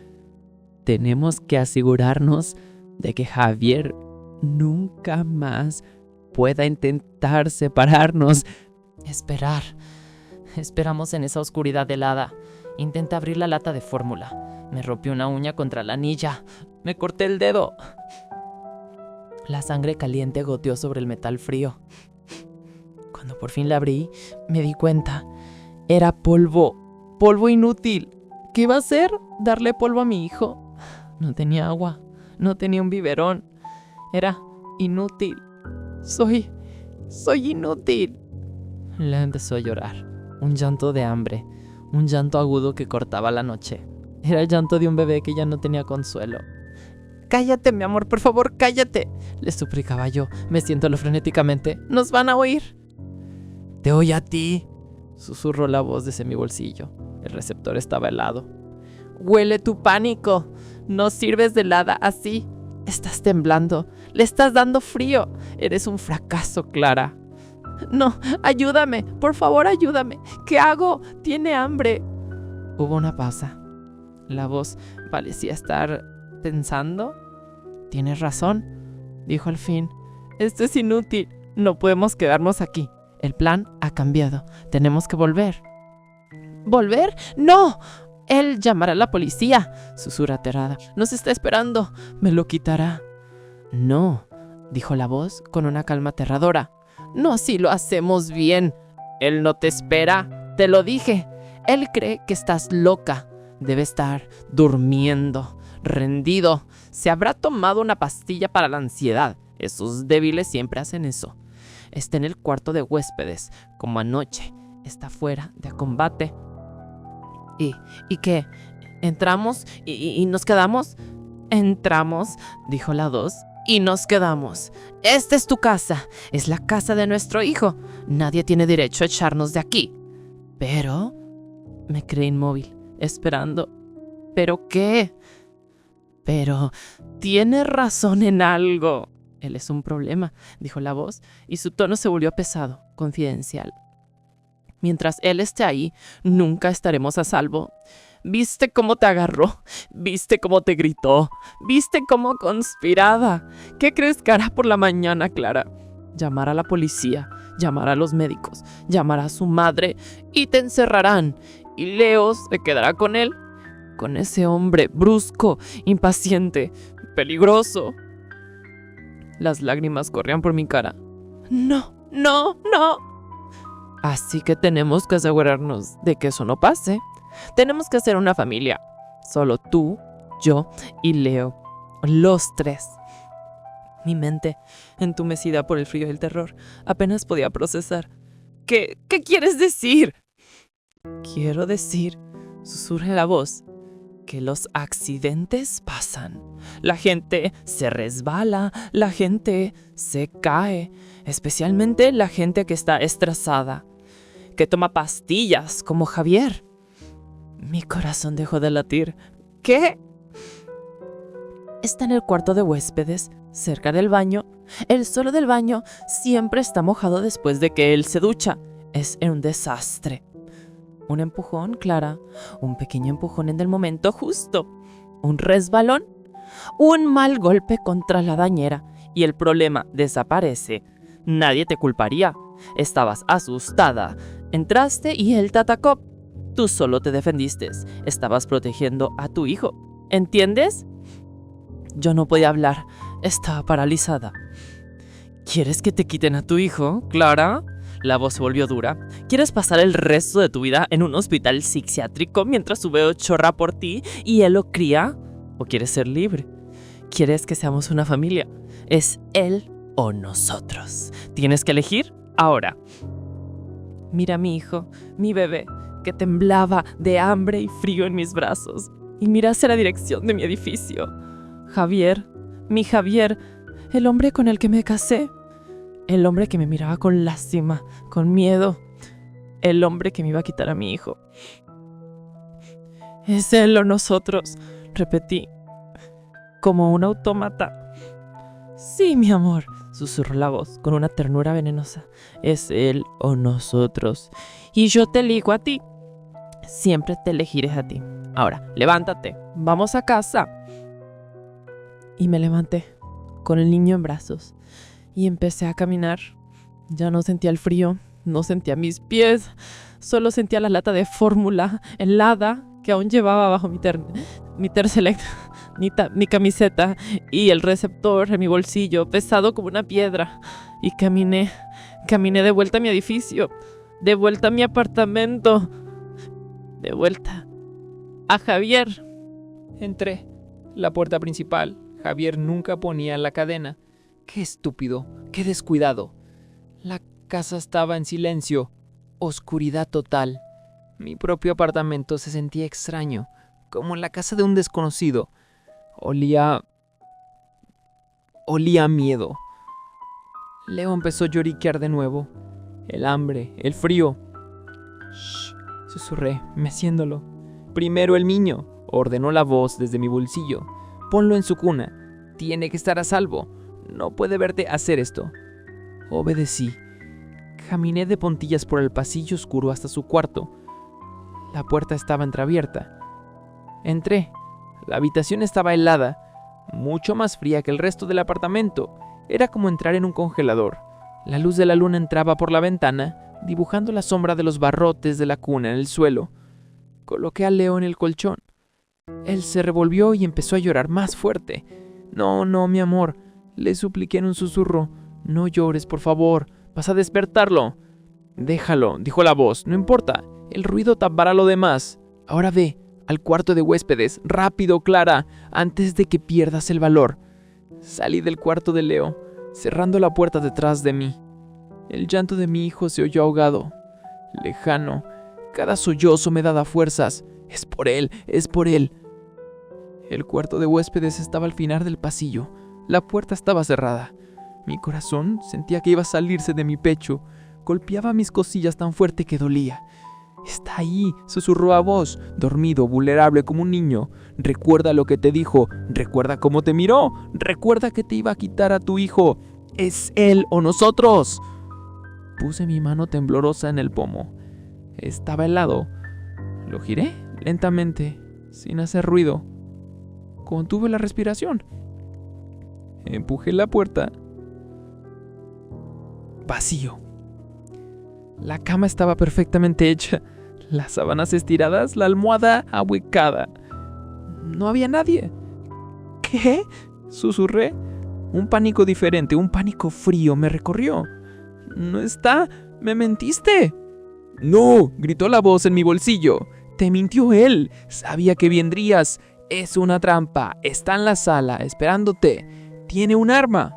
Tenemos que asegurarnos de que Javier nunca más pueda intentar separarnos. Esperar. Esperamos en esa oscuridad helada. Intenté abrir la lata de fórmula. Me rompí una uña contra la anilla. Me corté el dedo. La sangre caliente goteó sobre el metal frío. Cuando por fin la abrí, me di cuenta. Era polvo. Polvo inútil. ¿Qué iba a hacer? ¿Darle polvo a mi hijo? No tenía agua. No tenía un biberón. Era inútil. Soy inútil. Leo empezó a llorar. Un llanto de hambre. Un llanto agudo que cortaba la noche. Era el llanto de un bebé que ya no tenía consuelo. «Cállate, mi amor, por favor, cállate», le suplicaba yo, meciéndolo frenéticamente. «¡Nos van a oír!» «Te oye a ti», susurró la voz desde mi bolsillo. El receptor estaba helado. «Huele tu pánico. No sirves de nada así. Estás temblando. Le estás dando frío. Eres un fracaso, Clara». «No, ayúdame, por favor, ayúdame. ¿Qué hago? Tiene hambre». Hubo una pausa. La voz parecía estar pensando. «Tienes razón», dijo al fin. «Esto es inútil. No podemos quedarnos aquí. El plan ha cambiado. Tenemos que volver». «¿Volver? ¡No! Él llamará a la policía», susurra aterrada. «Nos está esperando. Me lo quitará». «No», dijo la voz con una calma aterradora. «No si lo hacemos bien. Él no te espera. Te lo dije. Él cree que estás loca. Debe estar durmiendo, rendido. Se habrá tomado una pastilla para la ansiedad. Esos débiles siempre hacen eso. Está en el cuarto de huéspedes, como anoche. Está fuera de combate. ¿Y qué? ¿Entramos y nos quedamos? Entramos, dijo la 2, y nos quedamos. Esta es tu casa. Es la casa de nuestro hijo. Nadie tiene derecho a echarnos de aquí. Pero... me quedé inmóvil, esperando. ¿Pero qué? Pero tiene razón en algo. Él es un problema, dijo la voz, y su tono se volvió pesado, confidencial. Mientras él esté ahí, nunca estaremos a salvo. ¿Viste cómo te agarró? ¿Viste cómo te gritó? ¿Viste cómo conspiraba? ¿Qué crees que hará por la mañana, Clara? Llamar a la policía, llamar a los médicos, llamar a su madre y te encerrarán. Y Leo se quedará con él, con ese hombre brusco, impaciente, peligroso. Las lágrimas corrían por mi cara. No, no, no. Así que tenemos que asegurarnos de que eso no pase. Tenemos que hacer una familia. Solo tú, yo y Leo. Los 3. Mi mente, entumecida por el frío y el terror, apenas podía procesar. ¿Qué quieres decir? Quiero decir, susurra la voz, que los accidentes pasan. La gente se resbala, la gente se cae, especialmente la gente que está estresada, que toma pastillas como Javier. Mi corazón dejó de latir. ¿Qué? Está en el cuarto de huéspedes, cerca del baño. El suelo del baño siempre está mojado después de que él se ducha. Es un desastre. Un empujón, Clara. Un pequeño empujón en el momento justo. Un resbalón. Un mal golpe contra la bañera. Y el problema desaparece. Nadie te culparía. Estabas asustada. Entraste y él te atacó. Tú solo te defendiste. Estabas protegiendo a tu hijo. ¿Entiendes? Yo no podía hablar. Estaba paralizada. ¿Quieres que te quiten a tu hijo, Clara? La voz se volvió dura. ¿Quieres pasar el resto de tu vida en un hospital psiquiátrico mientras su bebé chorra por ti y él lo cría? ¿O quieres ser libre? ¿Quieres que seamos una familia? Es él o nosotros. ¿Tienes que elegir? Ahora. Mira a mi hijo, mi bebé, que temblaba de hambre y frío en mis brazos. Y mira hacia la dirección de mi edificio. Javier, mi Javier, el hombre con el que me casé. El hombre que me miraba con lástima, con miedo. El hombre que me iba a quitar a mi hijo. Es él o nosotros, repetí, como un autómata. Sí, mi amor, susurró la voz con una ternura venenosa. Es él o nosotros. Y yo te elijo a ti. Siempre te elegiré a ti. Ahora, levántate, vamos a casa. Y me levanté, con el niño en brazos. Y empecé a caminar. Ya no sentía el frío, no sentía mis pies, solo sentía la lata de fórmula helada que aún llevaba bajo mi Terselect, mi camiseta y el receptor en mi bolsillo, pesado como una piedra. Y caminé de vuelta a mi edificio, de vuelta a mi apartamento, de vuelta a Javier. Entré. La puerta principal. Javier nunca ponía la cadena. ¡Qué estúpido! ¡Qué descuidado! La casa estaba en silencio. Oscuridad total. Mi propio apartamento se sentía extraño, como en la casa de un desconocido. Olía a miedo. Leo empezó a lloriquear de nuevo. El hambre, el frío. Shh, susurré, meciéndolo. Primero el niño, ordenó la voz desde mi bolsillo. Ponlo en su cuna. Tiene que estar a salvo. No puede verte hacer esto. Obedecí. Caminé de puntillas por el pasillo oscuro hasta su cuarto. La puerta estaba entreabierta. Entré. La habitación estaba helada, mucho más fría que el resto del apartamento. Era como entrar en un congelador. La luz de la luna entraba por la ventana, dibujando la sombra de los barrotes de la cuna en el suelo. Coloqué a Leo en el colchón. Él se revolvió y empezó a llorar más fuerte. No, mi amor, le supliqué en un susurro. No llores, por favor, vas a despertarlo. Déjalo, dijo la voz, no importa, el ruido tapará lo demás. Ahora ve, Al cuarto de huéspedes. Rápido, Clara, antes de que pierdas el valor. Salí del cuarto de Leo, cerrando la puerta detrás de mí. El llanto de mi hijo se oyó ahogado, lejano. Cada sollozo me daba fuerzas. Es por él, es por él. El cuarto de huéspedes estaba al final del pasillo. La puerta estaba cerrada. Mi corazón sentía que iba a salirse de mi pecho. Golpeaba mis costillas tan fuerte que dolía. Está ahí, susurró a voz, dormido, vulnerable como un niño. Recuerda lo que te dijo, recuerda cómo te miró, recuerda que te iba a quitar a tu hijo. Es él o nosotros. Puse mi mano temblorosa en el pomo. Estaba helado. Lo giré lentamente, sin hacer ruido. Contuve la respiración. Empujé la puerta. Vacío. La cama estaba perfectamente hecha, las sábanas estiradas, la almohada ahuecada. No había nadie. ¿Qué? Susurré. Un pánico diferente, un pánico frío me recorrió. No está. ¿Me mentiste? No, gritó la voz en mi bolsillo. Te mintió él. Sabía que vendrías. Es una trampa. Está en la sala, esperándote. Tiene un arma.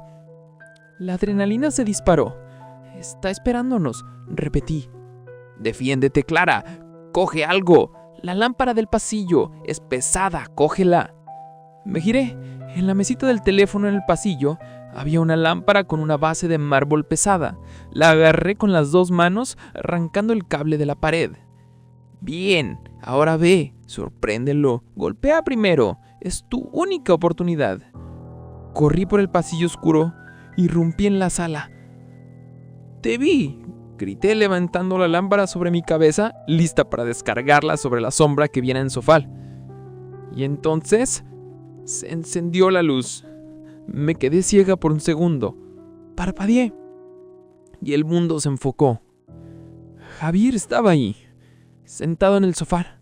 La adrenalina se disparó. Está esperándonos, repetí. Defiéndete, Clara. Coge algo. La lámpara del pasillo es pesada, cógela. Me giré. En la mesita del teléfono en el pasillo había una lámpara con una base de mármol pesada. La agarré con las dos manos, arrancando el cable de la pared. Bien, ahora ve, sorpréndelo. Golpea primero. Es tu única oportunidad. Corrí por el pasillo oscuro, irrumpí en la sala. ¡Te vi!, grité levantando la lámpara sobre mi cabeza, lista para descargarla sobre la sombra que viene en el sofá. Y entonces se encendió la luz. Me quedé ciega por un segundo. Parpadeé y el mundo se enfocó. Javier estaba ahí, sentado en el sofá,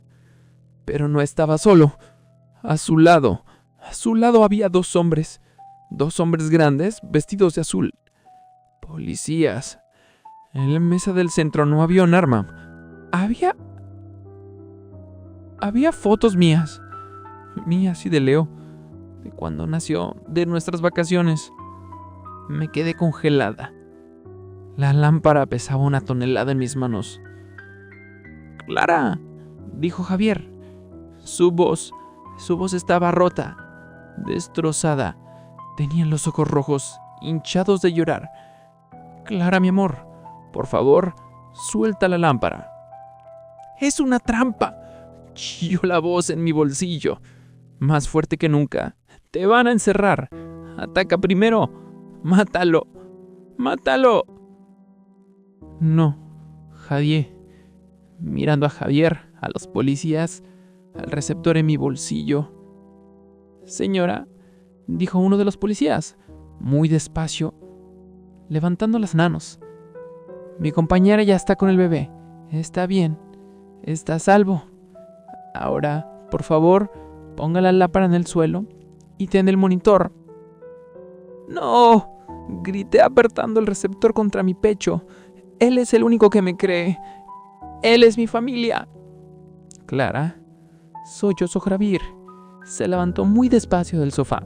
pero no estaba solo. A su lado había dos hombres grandes vestidos de azul. Policías. En la mesa del centro no había un arma. Había fotos mías y de Leo, de cuando nació, de nuestras vacaciones. Me quedé congelada. La lámpara pesaba 1 tonelada en mis manos. ¡Clara!, dijo Javier. Su voz estaba rota, destrozada. Tenía los ojos rojos, hinchados de llorar. Clara, mi amor, por favor, suelta la lámpara. ¡Es una trampa!, chilló la voz en mi bolsillo, más fuerte que nunca. Te van a encerrar. Ataca primero. Mátalo. Mátalo. No, Javier. Mirando a Javier, a los policías, al receptor en mi bolsillo. Señora, dijo uno de los policías, muy despacio, levantando las manos. Mi compañera ya está con el bebé. Está bien. Está a salvo. Ahora, por favor, ponga la lámpara en el suelo y ten el monitor. ¡No!, grité apretando el receptor contra mi pecho. Él es el único que me cree. Él es mi familia. Clara, sollozó Javier. Se levantó muy despacio del sofá.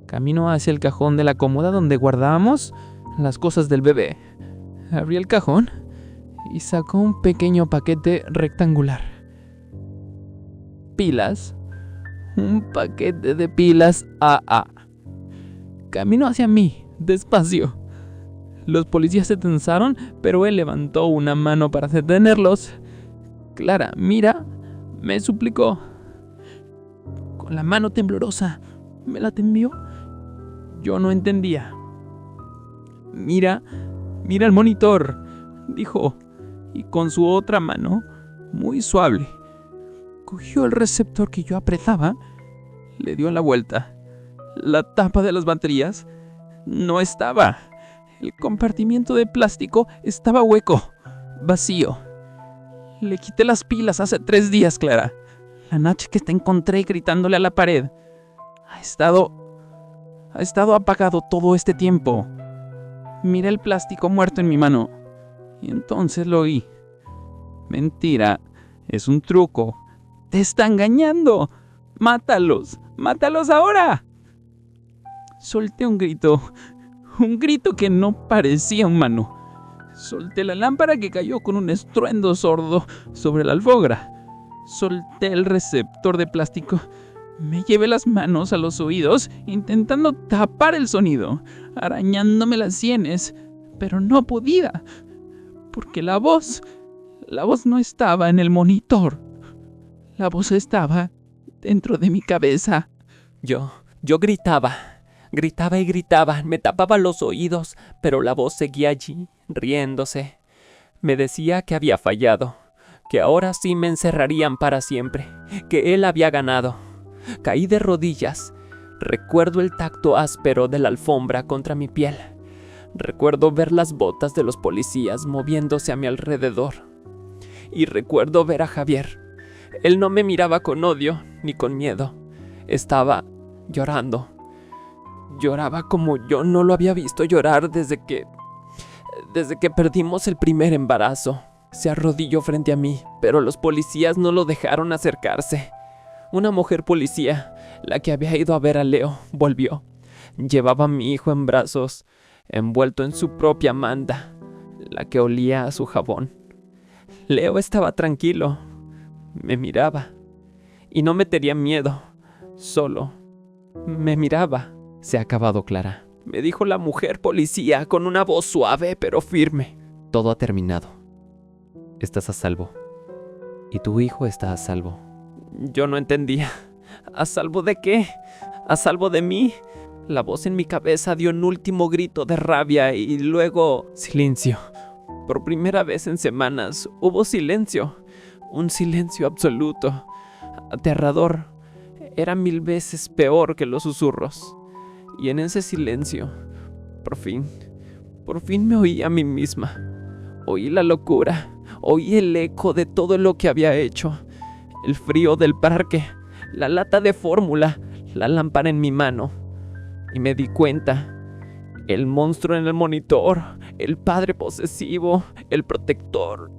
Caminó hacia el cajón de la cómoda donde guardábamos las cosas del bebé. Abrí el cajón y sacó un pequeño paquete rectangular. Pilas. Un paquete de pilas AA. Caminó hacia mí, despacio. Los policías se tensaron, pero él levantó una mano para detenerlos. Clara, mira, me suplicó. Con la mano temblorosa, me la tendió. Yo no entendía. Mira el monitor, dijo, y con su otra mano, muy suave, cogió el receptor que yo apretaba, le dio la vuelta. La tapa de las baterías no estaba. El compartimiento de plástico estaba hueco, vacío. Le quité las pilas hace 3 días, Clara. La noche que te encontré gritándole a la pared. Ha estado apagado todo este tiempo. Miré el plástico muerto en mi mano y entonces lo oí. Mentira, es un truco. ¡Te está engañando! ¡Mátalos! ¡Mátalos ahora! Solté un grito que no parecía humano. Solté la lámpara que cayó con un estruendo sordo sobre la alfombra. Solté el receptor de plástico. Me llevé las manos a los oídos intentando tapar el sonido, arañándome las sienes, pero no podía, porque la voz no estaba en el monitor. La voz estaba dentro de mi cabeza. Yo gritaba y gritaba, me tapaba los oídos, pero la voz seguía allí, riéndose. Me decía que había fallado, que ahora sí me encerrarían para siempre, que él había ganado. Caí de rodillas. Recuerdo el tacto áspero de la alfombra contra mi piel. Recuerdo ver las botas de los policías moviéndose a mi alrededor. Y recuerdo ver a Javier. Él no me miraba con odio ni con miedo. Estaba llorando. Lloraba como yo no lo había visto llorar desde que perdimos el primer embarazo. Se arrodilló frente a mí, pero los policías no lo dejaron acercarse. Una mujer policía, la que había ido a ver a Leo, volvió. Llevaba a mi hijo en brazos, envuelto en su propia manta, la que olía a su jabón. Leo estaba tranquilo, me miraba, y no me tenía miedo, solo me miraba. Se ha acabado, Clara, me dijo la mujer policía con una voz suave pero firme. Todo ha terminado. Estás a salvo. Y tu hijo está a salvo. Yo no entendía. ¿A salvo de qué? ¿A salvo de mí? La voz en mi cabeza dio un último grito de rabia y luego silencio. Por primera vez en semanas hubo silencio. Un silencio absoluto. Aterrador. Era 1000 veces peor que los susurros. Y en ese silencio, por fin me oí a mí misma. Oí la locura. Oí el eco de todo lo que había hecho. El frío del parque, la lata de fórmula, la lámpara en mi mano. Y me di cuenta. El monstruo en el monitor, el padre posesivo, el protector.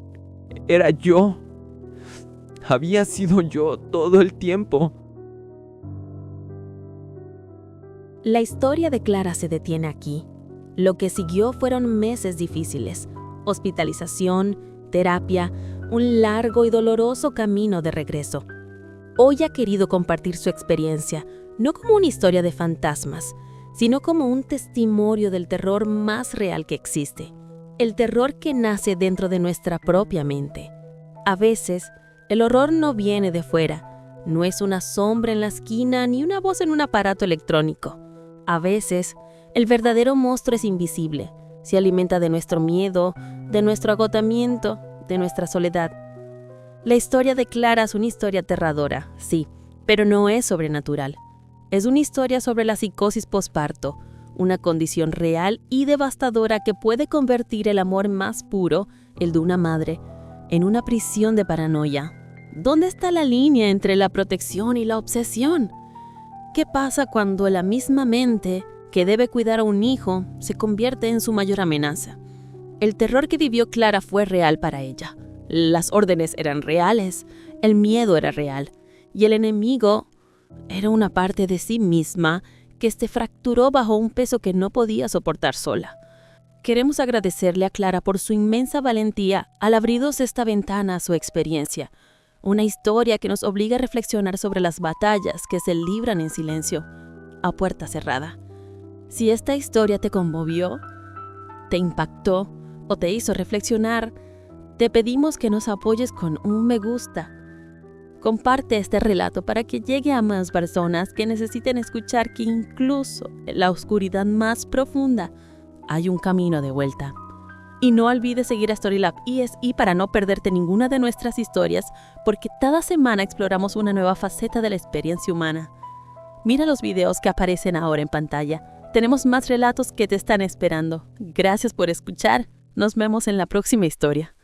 Era yo. Había sido yo todo el tiempo. La historia de Clara se detiene aquí. Lo que siguió fueron meses difíciles. Hospitalización, terapia, un largo y doloroso camino de regreso. Hoy ha querido compartir su experiencia, no como una historia de fantasmas, sino como un testimonio del terror más real que existe. El terror que nace dentro de nuestra propia mente. A veces, el horror no viene de fuera, no es una sombra en la esquina ni una voz en un aparato electrónico. A veces, el verdadero monstruo es invisible, se alimenta de nuestro miedo, de nuestro agotamiento, de nuestra soledad. La historia de Clara es una historia aterradora, sí, pero no es sobrenatural. Es una historia sobre la psicosis posparto, una condición real y devastadora que puede convertir el amor más puro, el de una madre, en una prisión de paranoia. ¿Dónde está la línea entre la protección y la obsesión? ¿Qué pasa cuando la misma mente que debe cuidar a un hijo se convierte en su mayor amenaza? El terror que vivió Clara fue real para ella. Las órdenes eran reales, el miedo era real, y el enemigo era una parte de sí misma que se fracturó bajo un peso que no podía soportar sola. Queremos agradecerle a Clara por su inmensa valentía al abrirnos esta ventana a su experiencia. Una historia que nos obliga a reflexionar sobre las batallas que se libran en silencio, a puerta cerrada. Si esta historia te conmovió, te impactó o te hizo reflexionar, te pedimos que nos apoyes con un me gusta. Comparte este relato para que llegue a más personas que necesiten escuchar que incluso en la oscuridad más profunda hay un camino de vuelta. Y no olvides seguir a Storylab ESE para no perderte ninguna de nuestras historias, porque cada semana exploramos una nueva faceta de la experiencia humana. Mira los videos que aparecen ahora en pantalla. Tenemos más relatos que te están esperando. Gracias por escuchar. Nos vemos en la próxima historia.